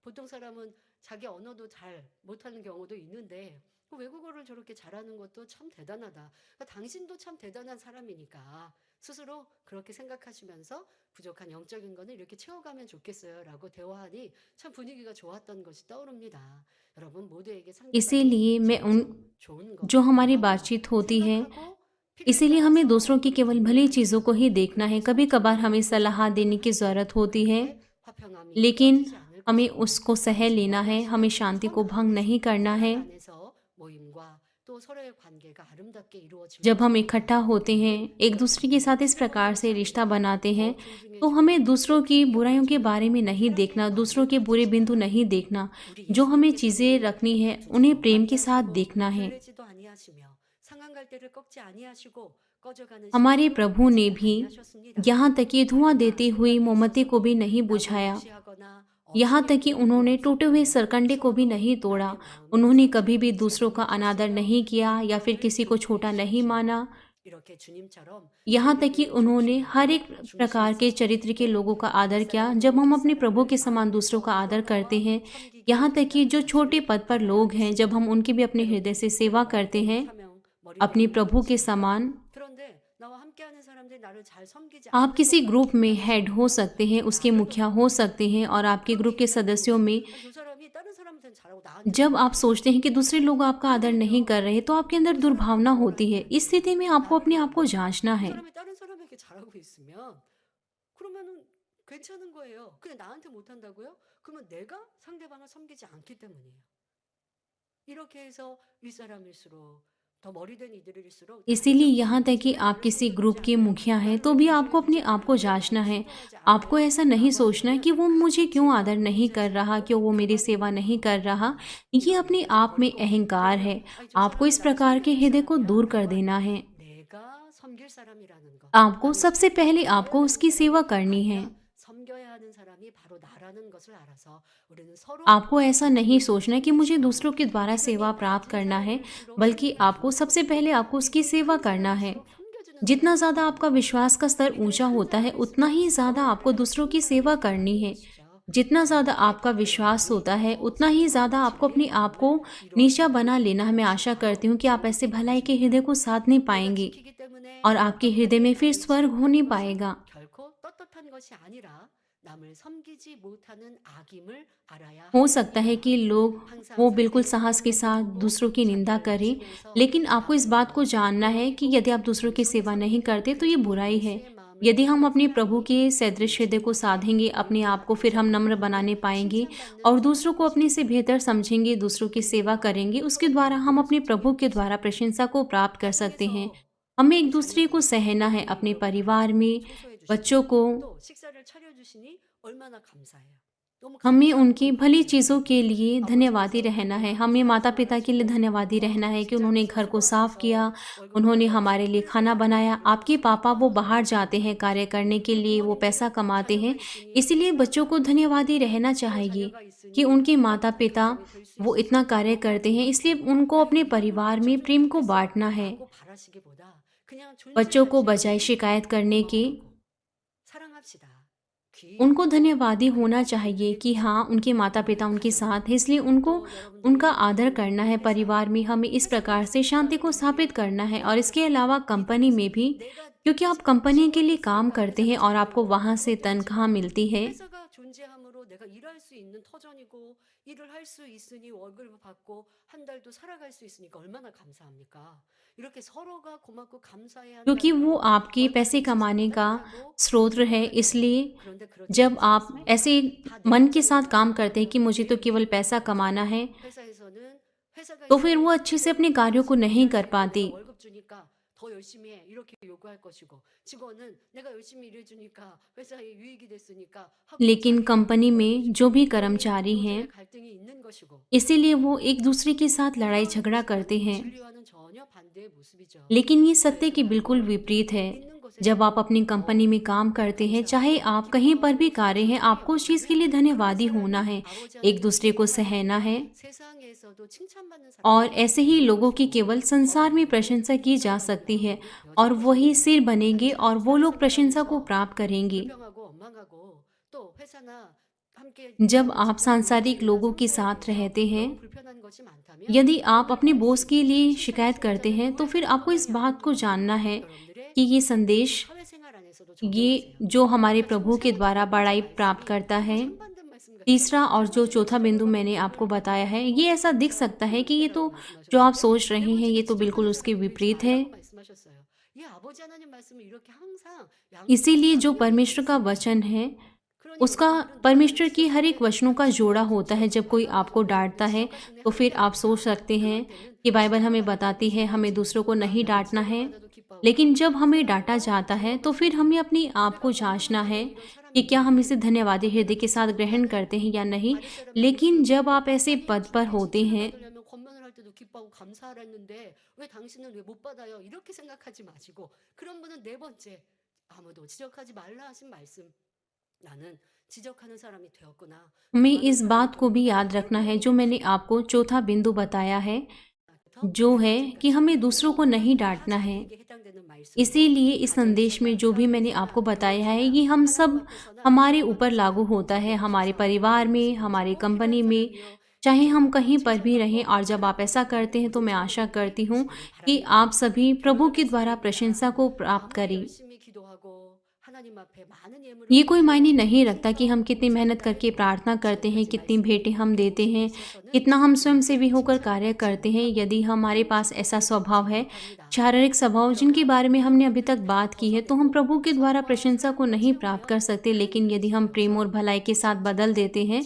보통 사람은 자기 언어도 잘 못하는 경우도 있는데 외국어를 저렇게 잘하는 것도 참 대단하다. 그러니까 당신도 참 대단한 사람이니까 스스로 그렇게 생각하시면서 부족한 영적인 거는 이렇게 채워가면 좋겠어요라고 대화하니 참 분위기가 좋았던 것이 떠오릅니다. 여러분 모두에게 상대방이 इसीलिए मैं उन 진짜 좋은 거, जो हमारी 고마운 거 बातचीत होती है, 생각하고 필요에 इसीलिए हमें 따라서 दूसरों की केवल 드리는 भली 것이 चीज़ों को ही देखना है। कभी कभार हमें सलाह देने की ज़रूरत होती है, 그럴 때 화평함이 लेकिन 떨어지지 않을 हमें 것이고 उसको सह 오직 लेना है, हमें 원하시는 शांति को 선한 भंग नहीं 안에서 करना है। 선한 안에서 모임과 또 서로의 관계가 아름답게 이루어질 जब हम 것입니다. इकट्ठा होते हैं, 우리는 एक 이렇게 दूसरे के साथ इस 피곤한 प्रकार से 것이 रिश्ता 아니라 बनाते हैं, 더 तो 존중해주고 हमें दूसरों 또 की 깊이 बुराइयों के बारे में 여겨주는 नहीं 사랑의 देखना, दूसरों 마음을 के बुरे बिंदु 가지시라. नहीं देखना। 우리 जो हमें चीज़ें 예수님께서는 रखनी है, उन्हें 다투지도 प्रेम के साथ 아니하시고 देखना है। 설레지도 아니하시며 상한 갈대를 꺾지 아니하시고 꺼져가는 हमारे 시체도 प्रभु ने 끄시지 भी 아니하셨습니다. यहाँ तक कि धुआं 얼마나 देती हुई 생각이 मोमबत्ती को 있어서도 भी नहीं 남을 बुझाया। 무시하거나 यहाँ तक कि 어리석게 여기는 उन्होंने टूटे हुए 없었고 सरकंडे को भी 서로 नहीं तोड़ा। 남의 마음에 उन्होंने कभी 상처를 भी 끼치지 दूसरों का अनादर 않으셨으며 नहीं किया या फिर 서로를 किसी को छोटा 존중해 नहीं 주셨지요. माना। 이렇게 주님처럼 यहाँ तक कि 상대들을 उन्होंने हर 존중하고 एक प्रकार 중심에서 के 섬길 चरित्र के 때 लोगों का आदर किया। जब 윗사람은 हम अपने प्रभु 윗사람을 के समान दूसरों 마음에서 का आदर करते 이끌어가와 हैं, 섬기게 यहाँ तक कि 된다는 जो छोटे 사실을 पद पर लोग हैं, जब हम उनकी भी अपने हृदय 때로는 से सेवा करते 머리를 हैं, 사명, अपने 머리를 प्रभु के 맡으십니다. समान। 그런데 나와 함께하는 사람들이 나를 잘 섬기지 आप 않는 किसी 것 ग्रुप में 같다는 हेड हो 생각은 सकते हैं, उसके 나를 मुखिया हो 돌아봅니다. सकते हैं, और आपके 그런 ग्रुप के 기대가 सदस्यों 들면 में 저 사람이 다른 사람한테는 잘하고 나한테는 जब आप 못하는 सोचते हैं कि दूसरे लोग आपका आदर नहीं 그러면요 कर रहे, तो आपके अंदर 그 사람은 दुर्भावना 뭘 होती है। 해야 इस स्थिति 돼요? में आपको 나를 अपने आप को 돌아보고 जांचना 그 है। 사람이 다른 사람에게 잘하고 있으면 그러면은 괜찮은 거예요. 근데 나한테 못한다고요? 그러면 내가 상대방을 섬기지 않기 때문이에요. 이렇게 해서 윗사람일수록 더 머리된 이들일수록 इसीलिए 단점이 यहाँ तक कि 서로 आप 나를 किसी 섬겨주지 ग्रुप के 않아요. मुखिया हैं, 나를 तो 왜 भी आपको अपने 존중해주지 आप को 않아요? 왜 जांचना 나를 है। 순종하지 आपको 않아요? ऐसा नहीं 라고 सोचना है कि 한다면 वो मुझे क्यों 가끔씩 आदर नहीं कर रहा, 문제생기고 क्यों वो मेरी सेवा 가만히 नहीं कर 있고 रहा। ये 이런 अपने 일들이 आप में 벌고 अहंकार 그러면 है। 아니 저 आपको 사람이 इस 나를 प्रकार के 섬겨줄 हृदय को 사람이야. दूर कर 그거 देना 아니에요. है। 내가 섬길 사람이라는 거. आपको 남을 सबसे 섬기고 पहले 섬겨야 आपको 되는 उसकी सेवा 사람이 करनी है। 아니라 섬겨야 하는 사람이 바로 나라는 것을 알아서 우리는 서로 आपको ऐसा नहीं 존중해 सोचना कि 주는 मुझे 것이며 दूसरों के द्वारा सेवा 믿음이 प्राप्त 낮은 करना है, 사람일수록 बल्कि 섬기면 आपको 좋은 सबसे 것이고 पहले आपको उसकी 믿음이 सेवा 큰 करना है। 사람일수록 섬겨주는 जितना 사람이 ज़्यादा 좋은 आपका 것이고 विश्वास का स्तर 믿음이 ऊंचा 큰 होता है, उतना 사람일수록 ही ज़्यादा 너를 आपको 위하여 दूसरों की 죽는 सेवा 사람이 करनी 좋다는 है। 것이죠. जितना ज़्यादा 이렇게 आपका 되는 विश्वास 여러분이 होता है, 더 उतना ही 선한 ज़्यादा आपको अपने 진리의 आप को 마음을 नीचा 이루어진다는 बना लेना है। मैं 것이 आशा 바로 करती हूँ कि आप ऐसे天国भलाई के 것입니다. हृदय को साध नहीं 내가 पाएंगे 지키기 때문에 और आपके हृदय में 어떻게 फिर 나를 स्वर्ग हो 침묵하는 नहीं 것은 पाएगा। 결코 떳떳한 것이 아니라 남을 섬기지 못하는 악임을 알아야 हो 하는 सकता है कि 것입니다. लोग 항상 वो बिल्कुल 상대를 साहस के साथ 평가하고 दूसरों की निंदा 자기를 करें, 낮추면서 लेकिन आपको इस बात को 나부터 जानना है कि 높이고 यदि आप दूसरों की सेवा नहीं 겸손스럽게 करते तो ये 그리스도 बुराई है। 예수의 마음을 यदि हम 품는 अपने प्रभु 사람이 के 우리 सदृश हृदय को 주님께서 साधेंगे, अपने आप को फिर हम नम्र 인정하고 बनाने पाएंगे 칭찬받는 और दूसरों 사람인 को अपने से 것입니다. बेहतर समझेंगे, दूसरों की सेवा 우리는요 करेंगे, उसके 서로 द्वारा हम 바라볼 수 अपने 있죠. प्रभु के द्वारा 예수님을 प्रशंसा को प्राप्त कर सकते हैं। 가정에서 हमें 우리 एक दूसरे को 자녀들이 सहना है, अपने 부모님으로 परिवार 가르치고 में 청소해 बच्चों 주시고 को 또 식사를 차려주시니 얼마나 감사해요. 너무 हमें 감사하고 उनकी भली 기쁘죠. चीज़ों के लिए धन्यवादी 아버지께서 रहना है। 우리를 हमें माता 사랑을 पिता के लिए 하시고 धन्यवादी रहना है कि उन्होंने 직장에서 घर को साफ किया, 수고하셔서 월급 उन्होंने 받아가지고 हमारे लिए 회사에 खाना बनाया। 나가면 आपके पापा वो बाहर 기뻐하셔야 जाते हैं 되는 कार्य 것이고 करने के 우리 लिए, वो 부모님들은 पैसा कमाते 자녀가 हैं। 있으니 इसीलिए बच्चों को 사랑하고 धन्यवादी रहना 또 चाहिए 자녀가 कि 있으니 उनके 더 माता 큰 पिता 가정이 될 수 वो इतना 있어서 कार्य 더 करते हैं, इसलिए 고마워하고 उनको 아유 अपने 네 아들 परिवार में 고쳐주면 प्रेम को 좋겠어 बांटना है। 라고 바라시기보다 그냥 बच्चों को 존중할 बजाय 수 있는 शिकायत करने के 고마워하고 사랑합시다. उनको 귀엽고 धन्यवादी होना 아름답게 चाहिए 그게 कि हाँ, 모습이 उनके माता 우리 पिता उनके 가정에 साथ हैं, इसलिए उनको 또 उनका 여러분들이 आदर 부모님 करना है। 회사 परिवार में हमें इस 회사도 प्रकार से शांति को 상대방에게 स्थापित करना है, और इसके 대하셔서 अलावा 이 कंपनी 땅에서 में भी, 내가 क्योंकि आप कंपनी के 직원이 लिए काम 있으니까 करते 회사가 हैं और 잘 आपको 돌아가고 वहाँ से 그것도 तनख्वाह 하지만 मिलती है। 회사가 존재함으로 내가 일할 수 있는 터전이고 일을 할 수 있으니 월급을 받고 한 달도 살아갈 수 있으니까 얼마나 감사합니까? 이렇게 서로가 고맙고 감사해야 क्योंकि 한다는 वो 거 आपके 얼마나 पैसे 진짜 कमाने का 대단하고 स्रोत है। 행복한 इसलिए 일이에요. 그런데 그렇지 जब 않지 आप 않습니까? ऐसे 다 मन के 내적인 साथ काम 것만 करते हैं कि 보고 मुझे तो 내 केवल 위에 पैसा 있는 कमाना 것만 है, 회사에서는 회사가 तो फिर वो 있으니 अच्छे से 직원은 अपने कार्यों को 열심히 नहीं 일해야지. कर 내가 पाती। 월급 주니까 더 열심히 해 이렇게 요구할 것이고 직원은 내가 열심히 일해주니까 회사에 유익이 됐으니까 하고 लेकिन 자기 कंपनी 요구할 में 것이고 जो भी 또 कर्मचारी हैं, 노조의 갈등이 있는 것이고 इसीलिए वो एक दूसरे के साथ लड़ाई 이런 झगड़ा 모습은 करते हैं। 진리와는 전혀 반대의 모습이죠. लेकिन ये सत्य के 교회에서 बिल्कुल 말하는 विपरीत है। 있는 곳에 जब आप अपनी कंपनी में काम करते हैं, चाहे आप कहीं पर भी कार्य हैं, आपको उस चीज़ के लिए धन्यवादी होना है, एक दूसरे को सहना है। 세상에서도 칭찬받는 और 사람이 ऐसे ही 되는 लोगों की 것이고 केवल संसार में प्रशंसा की जा सकती है, और वही सिर बनेंगे और वो लोग प्रशंसा को प्राप्त करेंगे। 불평하고 원망하고 또 회사나 함께 जब 일하는 आप सांसारिक 직장인들이나 लोगों के 상사의 साथ 입장에서 रहते हैं, 너무 불편한 것이 많다면 यदि आप अपने 그분들을 बॉस 위해서 के लिए 칭찬을 शिकायत करते 써야잖아요. हैं, तो 왜 फिर 그런 आपको इस 상황이 बात को 아니면 जानना है 여러분들의 कि ये संदेश, 사회생활 안에서도 ये 적용하세요. जो हमारे 다 지금 प्रभु के द्वारा 세워드리고 있는 बड़ाई प्राप्त 말씀이 करता 자꾸 है। 상반된 말씀 같죠? तीसरा और 세 जो 번째는 चौथा बिंदु 지적하고 मैंने आपको 비판하는 बताया है, ये ऐसा दिख 사람들과 सकता है कि ये 교류할 तो 때라고 जो आप 말씀하셨는데 सोच 네 रहे हैं, ये 번째는 तो बिल्कुल 지적하는 उसके 사람이 되지 विपरीत है। 말라고 말씀하셨어요. 이 아버지 하나님 말씀을 이렇게 항상 इसीलिए जो 양면으로 다 परमेश्वर का 있습니다. वचन है, 그러니 उसका 여러분들은 늘 परमेश्वर की हर 지적할 एक 때는 वचनों का जोड़ा 당신은 होता है। जब कोई 지적하거나 आपको 여러분을 डांटता है, 지적할 수 있는 तो फिर 하나님이 आप सोच 아니다. सकते हैं 그럴 때는 कि बाइबल हमें 지적받아도 बताती है हमें दूसरों को नहीं 나는 डांटना 지적을 है। 받아도 기뻐하고 लेकिन जब हमें डांटा 사람들과 जाता है, तो फिर 지적을 हमें 받아도 अपने आप 내가 को जांचना है 건강하다면 이런 कि क्या हम 사람인지 इसे धन्यवादी हृदय 내가 के साथ ग्रहण 기뻐하는 करते हैं या नहीं। 아랫사람에게 लेकिन 기쁨을 जब 받고 आप ऐसे 아니 पद पर होते 칭찬을 हैं, 받으려면 권면을 할 때도 기뻐하고 감사하라 했는데 왜 당신은 왜 못 받아요? 이렇게 생각하지 마시고 그런 분은 네 번째 아무도 지적하지 말라 하신 말씀 나는 지적하는 사람이 되었구나. हमें 수많은 इस बात 사람들과 को भी 함께 याद रखना है जो 교류하고 मैंने आपको चौथा बिंदु बताया है, जो 네 है कि 번째까지 हमें दूसरों को नहीं 다 डांटना है। 자기에게 해당되는 말씀으로 इसीलिए इस 가정 संदेश में 생활, जो भी 사회 मैंने 생활, आपको 교회 बताया है, 생활 ये हम 하나님 सब 앞에서나 हमारे 사람 ऊपर लागू 앞에서나 होता है, 내가 हमारे 주셔서 परिवार 하나님 में, 말씀을 हमारे 가지고 कंपनी 필요한 में, 사람이요 चाहे हम 인정받고 कहीं पर भी रहें। 칭찬받고 और जब आप ऐसा 사랑받고 करते हैं, तो 모든 मैं आशा 성도님들이 करती हूँ 되시기를 कि 바랍니다. आप सभी प्रभु के 결론의 द्वारा 말씀입니다. प्रशंसा को प्राप्त 아무리 करें। 열심히 기도하고 하나님 앞에 많은 예물을 ये कोई मायने 드리고 नहीं रखता कि हम 충성, कितनी मेहनत 봉사한다 करके 해도 प्रार्थना करते 지금 हैं, 가진 कितनी भेंटें 말씀이 हम देते 우리에게 हैं, 있어서는 कितना हम स्वयंसेवी 절대 होकर 칭찬을 कार्य 받지 करते हैं, 못하고 यदि हमारे 큰 पास ऐसा 축복을 स्वभाव 받지 है, 못합니다. शारीरिक स्वभाव जिनके 그러나 बारे में हमने अभी तक 이것들을 다 बात की है, तो हम 벗어내고 प्रभु के द्वारा 선과 प्रशंसा को 사랑으로 नहीं प्राप्त कर 채우면 सकते। 큰 लेकिन यदि हम 그릇이 प्रेम और 되어서 भलाई के साथ बदल 거룩하고 देते हैं,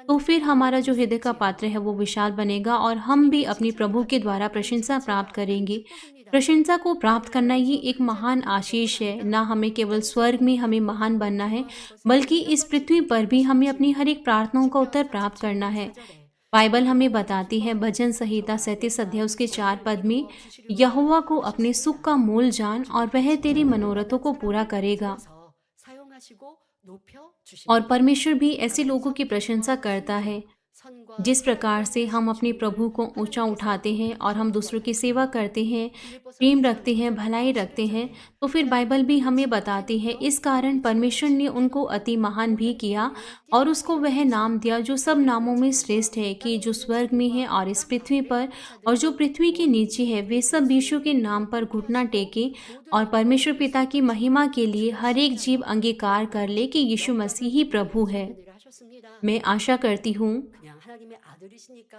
तो 칭찬받는 फिर 사람으로 हमारा जो 될 수 हृदय का पात्र 있지요. है वो विशाल बनेगा और हम भी 주님께 अपनी 칭찬을 प्रभु के 받는 द्वारा 그 प्रशंसा प्राप्त 자체가 큰 करेंगे। 축복입니다. प्रशंसा को प्राप्त करना ये 하늘나라에서 एक 큰 महान 재물을 얻을 आशीष 뿐 है। 아니라 ना हमें केवल 땅에서 स्वर्ग में हमें महान 기뻐하고 बनना है, 기뻐하는 것을 बल्कि इस 한 पृथ्वी 번씩 पर 느낄 भी 수 हमें अपनी 있지요. हर एक प्रार्थनाओं का उत्तर 시편 प्राप्त करना 47편 है। 4절에 बाइबल हमें 여호와를 बताती है 기뻐하고 भजन संहिता 너가 내 37 अध्याय उसके 4 마음을 पद में, 이루어 주시리로다 यहोवा को अपने सुख का 하셨습니다. मोल जान और वह 주님께서 तेरी 하나님 मनोरथों 만난 को पूरा 사람을 करेगा। 들어서 사용하시고 높여 और 주십니다. परमेश्वर भी ऐसे लोगों 하나님께서 की प्रशंसा 기쁨과 करता 순종, है। 선과 जिस प्रकार 사랑으로 से हम 행하신 अपने 주님을 प्रभु को ऊंचा 하나님께서 उठाते हैं 높여 और हम 주셨던 것 दूसरों की सेवा 같아요. करते हैं, 빌립보서 प्रेम 2장 रखते हैं, 9절부터 भलाई रखते हैं, 11절에 तो फिर बाइबल 하나님은 भी 그를 हमें बताती है 지극히 इस 높여 कारण 우리 परमेश्वर ने 지극히 उनको अति 높여 महान भी 모든 किया 이름을 और 뛰어넘게 उसको वह 여기사 नाम दिया जो सब 하늘에 있는 नामों में 자들과 श्रेष्ठ है, कि 땅에 जो 있는 स्वर्ग में है 자들과 और इस 땅 पृथ्वी 가운데 पर 있는 और जो 자들과 पृथ्वी के 온 नीचे है, वे सब यीशु 예수의 के 이름을 नाम पर 함께 घुटना 하시고 टेके 모든 और 언어로 परमेश्वर पिता की 예수께서 महिमा के लिए 주를 हर एक जीव 칭찬하고 अंगीकार कर ले कि यीशु मसीह 영광을 ही 돌리며 प्रभु है। 역사하는 일을 하셨습니다. मैं आशा करती हूँ 그냥 하나님의 아들이시니까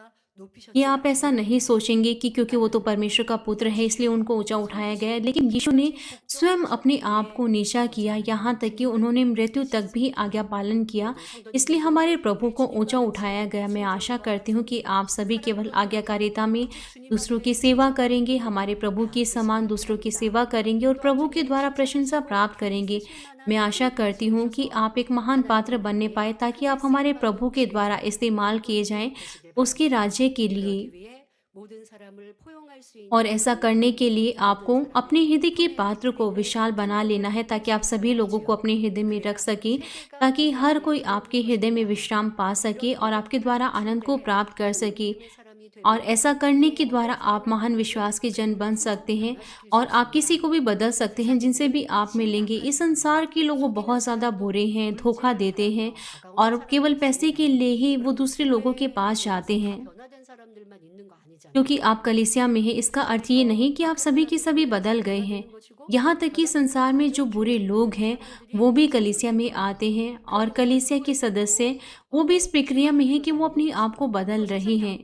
कि 높이셨지 आप ऐसा नहीं 아니하고 सोचेंगे कि क्योंकि वो तो 나는 परमेश्वर का पुत्र है इसलिए 낮추시고 उनको ऊंचा उठाया गया है, 섬기시고 लेकिन यीशु ने 지극히 स्वयं अपने 복종하시기 आप को 위해 नीचा 어제 किया, यहाँ 하나님의 तक कि 증거를 उन्होंने मृत्यु तक भी 되셨습니다. आज्ञा पालन किया। 모든 इसलिए 성도님들도 हमारे प्रभु 우리 को 주님 ऊंचा उठाया 만나서 गया। मैं आशा 순종과 करती हूँ कि आप 섬김과 सभी केवल 사랑으로 행하여 आज्ञाकारिता में 오직 주님 दूसरों 앞에 की सेवा 칭찬받는 करेंगे, 분들이 हमारे प्रभु 다 के 되시기를 समान दूसरों की 바랍니다. सेवा करेंगे और 또 प्रभु के 주님의 द्वारा 칭찬을 प्रशंसा प्राप्त 사모하고 करेंगे। 쓰실 만한 मैं 큰 आशा करती 그릇이 हूँ कि 되셔서 आप एक महान पात्र 하나님의 बनने पाए, 나라에 ताकि 크게 आप हमारे 쓰임받는 प्रभु के 주의 द्वारा 종들, इस्तेमाल किए 사모님들 जाएं 되시길 उसके 바랍니다. राज्य के लिए। 그러기 위해 모든 사람을 포용할 수 और 있는 ऐसा 큰 करने 그릇, के लिए 모든 आपको अपने 사람을 हृदय के 품에 पात्र को 안기고 विशाल 큰 बना लेना 복을 है, ताकि आप सभी लोगों को 증가하지요. अपने हृदय में रख 그래야 सकें, 세계가 ताकि 우리 हर 안에 कोई आपके 들어오는 हृदय में 것입니다. विश्राम पा सके 이런 और आपके 거룩한 द्वारा आनंद को 주일에 प्राप्त कर 큰 सके। 믿음의 사람이 और 되면 ऐसा करने के 세상에 द्वारा 어떤 आप 사람을 महान 만나도 विश्वास के 그 जन बन 사람을 सकते हैं 변화시킬 수 और आप किसी 있습니다. को भी बदल सकते हैं जिनसे भी 세상에는 आप 신이 मिलेंगे। 약한 इस संसार 사람도 के लोग वो 속이는 बहुत ज़्यादा 사람도 बुरे हैं, धोखा 물질의 देते हैं 사랑으로 다가오는 और केवल 사람도 पैसे के 있습니다. लिए ही वो 그러나 दूसरे लोगों के 교회에 पास जाते 모여서 다 हैं। 변화된 사람들만 있는 거 क्योंकि 아니잖아요. आप कलीसिया में हैं, इसका अर्थ ये 교회에서 नहीं कि आप 악한 सभी के 사람들이 सभी 모여서 बदल गए हैं। 변화되는 것이고 यहाँ तक कि 변화되고 संसार में जो 아주 बुरे 교회 लोग हैं 사람들이 वो भी कलीसिया 성도된 में 거예요. आते हैं और 그러니 우리가 कलीसिया 그걸 के 보고 सदस्य वो भी इस प्रक्रिया में हैं कि वो अपने आप को बदल रहे हैं।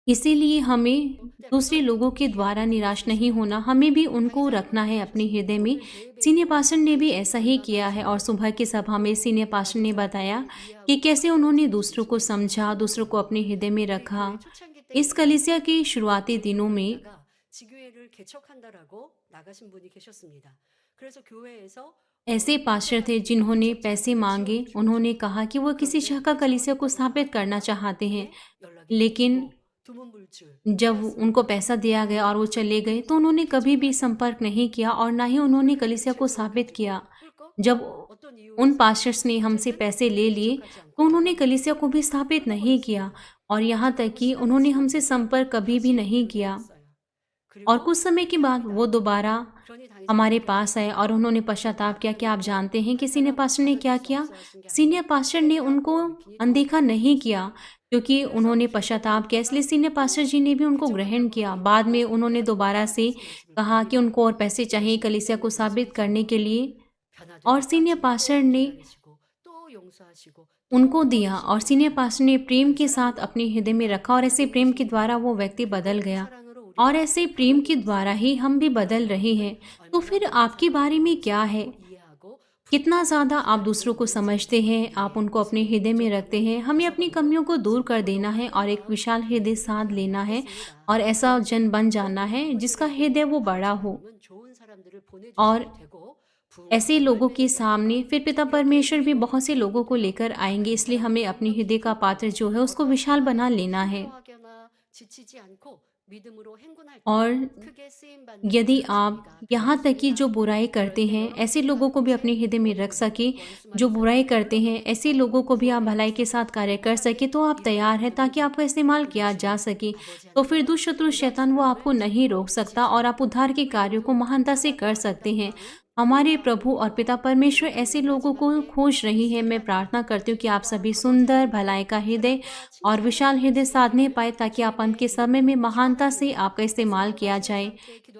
इसीलिए हमें दूसरे लोगों के द्वारा निराश नहीं होना, हमें भी उनको रखना है अपने हृदय में। सीनियर पास्टर ने भी ऐसा ही किया है और सुबह की सभा में सीनियर पास्टर ने बताया कि कैसे उन्होंने दूसरों को समझा, दूसरों को अपने हृदय में रखा। इस कलीसिया के शुरुआती दिनों में 지교회를 개척한다라고 나가신 분이 계셨습니다. 그래서 교회에서 ऐसे पास्टर थे जिन्होंने पैसे मांगे। उन्होंने कहा कि वो किसी शाखा कलीसिया को स्थापित करना चाहते हैं, लेकिन जब उनको पैसा दिया गया और वो चले गए तो उन्होंने कभी भी संपर्क नहीं किया और ना ही उन्होंने कलीसिया को स्थापित किया। जब उन पास्टर्स ने हमसे पैसे ले लिए तो उन्होंने कलीसिया को भी स्थापित नहीं किया और यहाँ तक कि उन्होंने हमसे संपर्क कभी भी नहीं किया। और कुछ समय के बाद वो दोबारा हमारे पास आए और उन्होंने पश्चाताप किया। क्या आप जानते हैं कि सीनियर पास्टर ने क्या किया? सीनियर पास्टर ने उनको अनदेखा नहीं किया, क्योंकि उन्होंने पश्चाताप किया, इसलिए सीनियर पास्टर जी ने भी उनको ग्रहण किया। बाद में उन्होंने दोबारा से कहा कि उनको और पैसे चाहिए कलीसिया को साबित करने के लिए, और सीनियर पास्टर ने उनको दिया, और सीनियर पास्टर ने प्रेम के साथ अपने हृदय में रखा, और ऐसे प्रेम के द्वारा वो व्यक्ति बदल गया, और ऐसे प्रेम के द्वारा ही हम भी बदल रहे हैं। तो फिर आपके बारे में क्या है? कितना ज़्यादा आप दूसरों को समझते हैं, आप उनको अपने हृदय में रखते हैं। हमें अपनी कमियों को दूर कर देना है और एक विशाल हृदय साध लेना है, और ऐसा जन बन जाना है जिसका हृदय वो बड़ा हो, और ऐसे लोगों के सामने फिर पिता परमेश्वर भी बहुत से लोगों को लेकर आएंगे। इसलिए हमें अपने हृदय का पात्र जो है उसको विशाल बना लेना है। और यदि आप यहाँ तक कि जो बुराई करते हैं ऐसे लोगों को भी अपने हृदय में रख सके, जो बुराई करते हैं ऐसे लोगों को भी आप भलाई के साथ कार्य कर सके, तो आप तैयार हैं ताकि आपका इस्तेमाल किया जा सके। तो फिर दुष्ट शत्रु शैतान वो आपको नहीं रोक सकता, और आप उद्धार के कार्यों को महानता से कर सकते हैं। हमारे प्रभु और पिता परमेश्वर ऐसे लोगों को खोज रही है। मैं प्रार्थना करती हूँ कि आप सभी सुंदर, भलाई का हृदय और विशाल हृदय साधने पाए, ताकि आप अंत के समय में महानता से आपका इस्तेमाल किया जाए।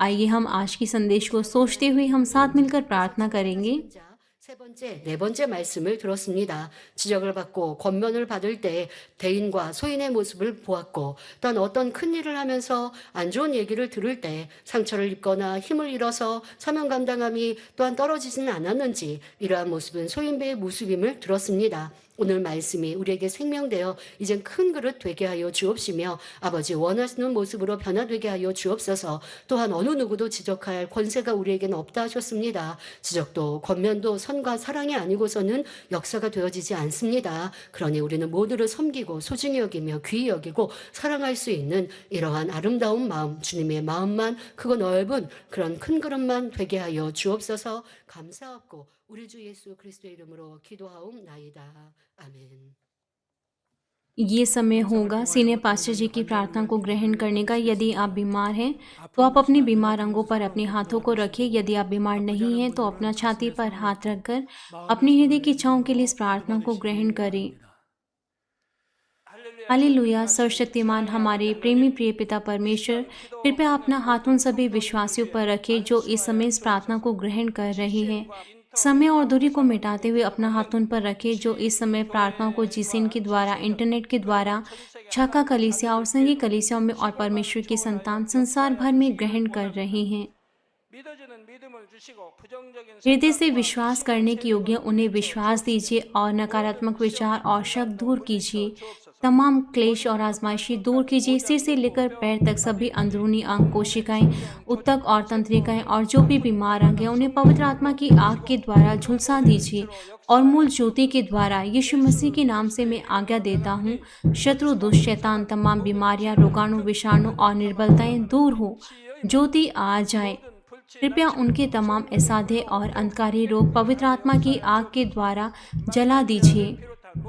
आइए हम आज की संदेश को सोचते हुए हम साथ मिलकर प्रार्थना करेंगे। 세 번째, 네 번째 말씀을 들었습니다. 지적을 받고 권면을 받을 때 대인과 소인의 모습을 보았고, 또한 어떤 큰 일을 하면서 안 좋은 얘기를 들을 때 상처를 입거나 힘을 잃어서 사명 감당함이 또한 떨어지지는 않았는지, 이러한 모습은 소인배의 모습임을 들었습니다. 오늘 말씀이 우리에게 생명되어 이젠 큰 그릇 되게 하여 주옵시며, 아버지 원하시는 모습으로 변화되게 하여 주옵소서. 또한 어느 누구도 지적할 권세가 우리에게는 없다 하셨습니다. 지적도 권면도 선과 사랑이 아니고서는 역사가 되어지지 않습니다. 그러니 우리는 모두를 섬기고 소중히 여기며 귀히 여기고 사랑할 수 있는 이러한 아름다운 마음, 주님의 마음만, 크고 넓은 그런 큰 그릇만 되게 하여 주옵소서. 감사하고 우리 주 예수 그리스도의 이름으로 기도하옵나이다. आमीन। ये समय होगा सीनियर पास्टर जी की प्रार्थना को ग्रहण करने का। यदि आप बीमार हैं तो आप अपने बीमार अंगों पर अपने हाथों को रखें। यदि आप बीमार नहीं हैं तो अपना छाती पर हाथ रखकर अपने हृदय की इच्छाओं के लिए इस प्रार्थना को ग्रहण करें। हालेलुया। सर्वशक्तिमान हमारे प्रेमी प्रिय पिता परमेश्वर, कृपया अपना हाथ उन सभी विश्वासियों पर रखें जो इस समय इस प्रार्थना को ग्रहण कर रहे हैं। समय और दूरी को मिटाते हुए अपना हाथ उन पर रखें जो इस समय प्रार्थनाओं को जीसीएन के द्वारा, इंटरनेट के द्वारा, छाका कलीसिया और संघीय कलीसियाओं में और परमेश्वर की संतान संसार भर में ग्रहण कर रहे हैं। हृदय से विश्वास करने के योग्य उन्हें विश्वास दीजिए और नकारात्मक विचार और शक दूर कीजिए। तमाम क्लेश और आजमाइशी दूर कीजिए। सिर से लेकर पैर तक सभी अंदरूनी अंग, कोशिकाएं, ऊतक और तंत्रिकाएं और जो भी बीमार अंग हैं उन्हें पवित्र आत्मा की आग के द्वारा झुलसा दीजिए, और मूल ज्योति के द्वारा यीशु मसीह के नाम से मैं आज्ञा देता हूँ, शत्रु, दुष्ट, शैतान, तमाम बीमारियां, रोगाणु, विषाणु और निर्बलताएं दूर हो। ज्योति आ जाए। कृपया उनके तमाम असाध्य और अंधकारी रोग पवित्र आत्मा की आग के द्वारा जला दीजिए।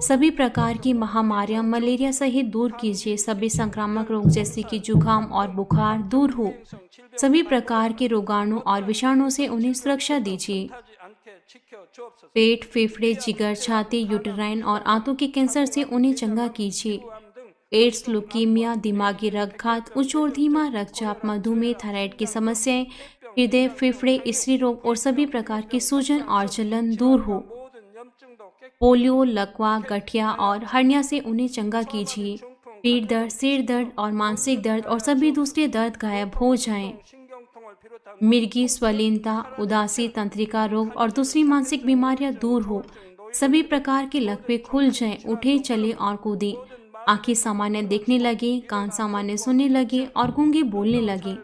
सभी प्रकार की महामारियां, मलेरिया सहित दूर कीजिए। सभी संक्रामक रोग जैसे कि जुकाम और बुखार दूर हो। सभी प्रकार के रोगाणु और विषाणु से उन्हें सुरक्षा दीजिए। पेट, फेफड़े, जिगर, छाती, यूटेराइन और आंतों के कैंसर से उन्हें चंगा कीजिए। एड्स, लुकीमिया, दिमागी रक्तघात, उच्च और धीमा रक्तचाप, मधुमेह, थायराइड की समस्याएं, हृदय, फेफड़े, स्त्री रोग और सभी प्रकार की सूजन और जलन दूर हो। पोलियो, लकवा, गठिया और हर्निया से उन्हें चंगा कीजिए। पीठ दर्द, सिर दर्द और मानसिक दर्द और सभी दूसरे दर्द गायब हो जाएं। मिर्गी, स्वलीनता, उदासी, तंत्रिका रोग और दूसरी मानसिक बीमारियां दूर हो। सभी प्रकार के लकवे खुल जाएं। उठे, चले और कूदे। आंखें सामान्य देखने लगे, कान सामान्य सुनने लगे और गूंगे बोलने लगे।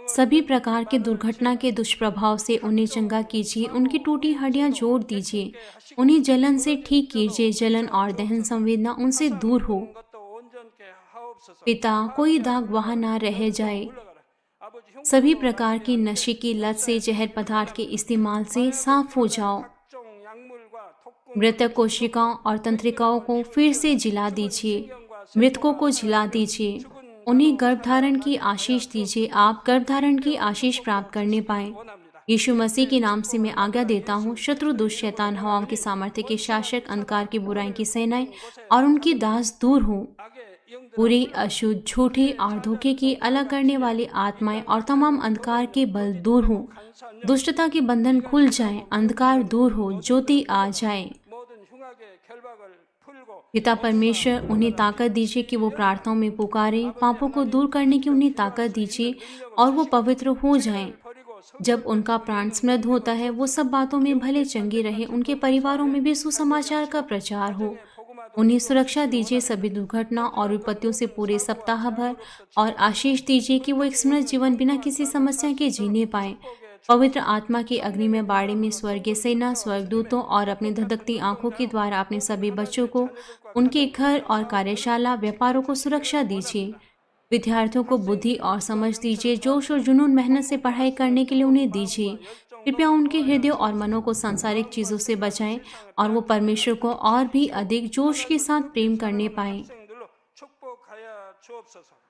सभी प्रकार के दुर्घटना के दुष्प्रभाव से उन्हें चंगा कीजिए। उनकी टूटी हड्डियां जोड़ दीजिए। उन्हें जलन से ठीक कीजिए। जलन और दहन संवेदना उनसे दूर हो। पिता, कोई दाग वहां ना रह जाए। सभी प्रकार की नशे की लत से, जहर पदार्थ के इस्तेमाल से साफ हो जाओ। मृतक कोशिकाओं और तंत्रिकाओं को फिर से जिला दीजिए। मृतकों को जिला दीजिए, उन्हें गर्भधारण की आशीष दीजिए, आप गर्भधारण की आशीष प्राप्त करने पाएं। यीशु मसीह के नाम से मैं आज्ञा देता हूँ, शत्रु दुष्ट शैतान हवाओं के सामर्थ्य के शासक, अंधकार की बुराई की सेनाएं और उनकी दास दूर हो। बुरी, अशुद्ध, झूठी और धोखे की अलग करने वाली आत्माएं और तमाम अंधकार के बल दूर हो। दुष्टता के बंधन खुल जाएं, अंधकार दूर हो, ज्योति आ जाए। पिता परमेश्वर, उन्हें ताकत दीजिए कि वो प्रार्थनाओं में पुकारे, पापों को दूर करने की उन्हें ताकत दीजिए और वो पवित्र हो जाएं। जब उनका प्राण समृद्ध होता है, वो सब बातों में भले चंगे रहे, उनके परिवारों में भी सुसमाचार का प्रचार हो। उन्हें सुरक्षा दीजिए सभी दुर्घटना और विपत्तियों से पूरे सप्ताह भर, और आशीष दीजिए कि वो एक समृद्ध जीवन बिना किसी समस्या के जीने पाए। पवित्र आत्मा की अग्नि में बाड़े में स्वर्गीय सेना, स्वर्गदूतों और अपनी धधकती आंखों के द्वारा अपने सभी बच्चों को, उनके घर और कार्यशाला, व्यापारों को सुरक्षा दीजिए। विद्यार्थियों को बुद्धि और समझ दीजिए, जोश और जुनून मेहनत से पढ़ाई करने के लिए उन्हें दीजिए। कृपया उनके हृदय और मनों को सांसारिक चीज़ों से बचाएं और वो परमेश्वर को और भी अधिक जोश के साथ प्रेम करने पाएं।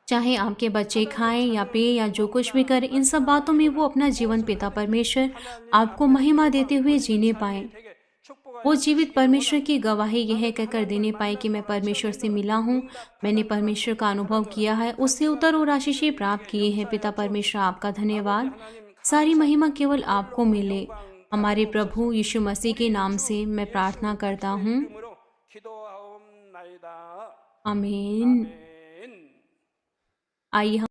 चाहे आपके बच्चे खाएं या पिए या जो कुछ भी करें, इन सब बातों में वो अपना जीवन पिता परमेश्वर आपको महिमा देते हुए जीने पाए। वो जीवित परमेश्वर की गवाही यह कहकर देने पाए कि मैं परमेश्वर से मिला हूँ, मैंने परमेश्वर का अनुभव किया है, उससे उत्तर और आशीषें प्राप्त किए हैं। पिता परमेश्वर, आपका धन्यवाद। सारी महिमा केवल आपको मिले। हमारे प्रभु यीशु मसीह के नाम से मैं प्रार्थना करता हूँ, आमीन। आइए हम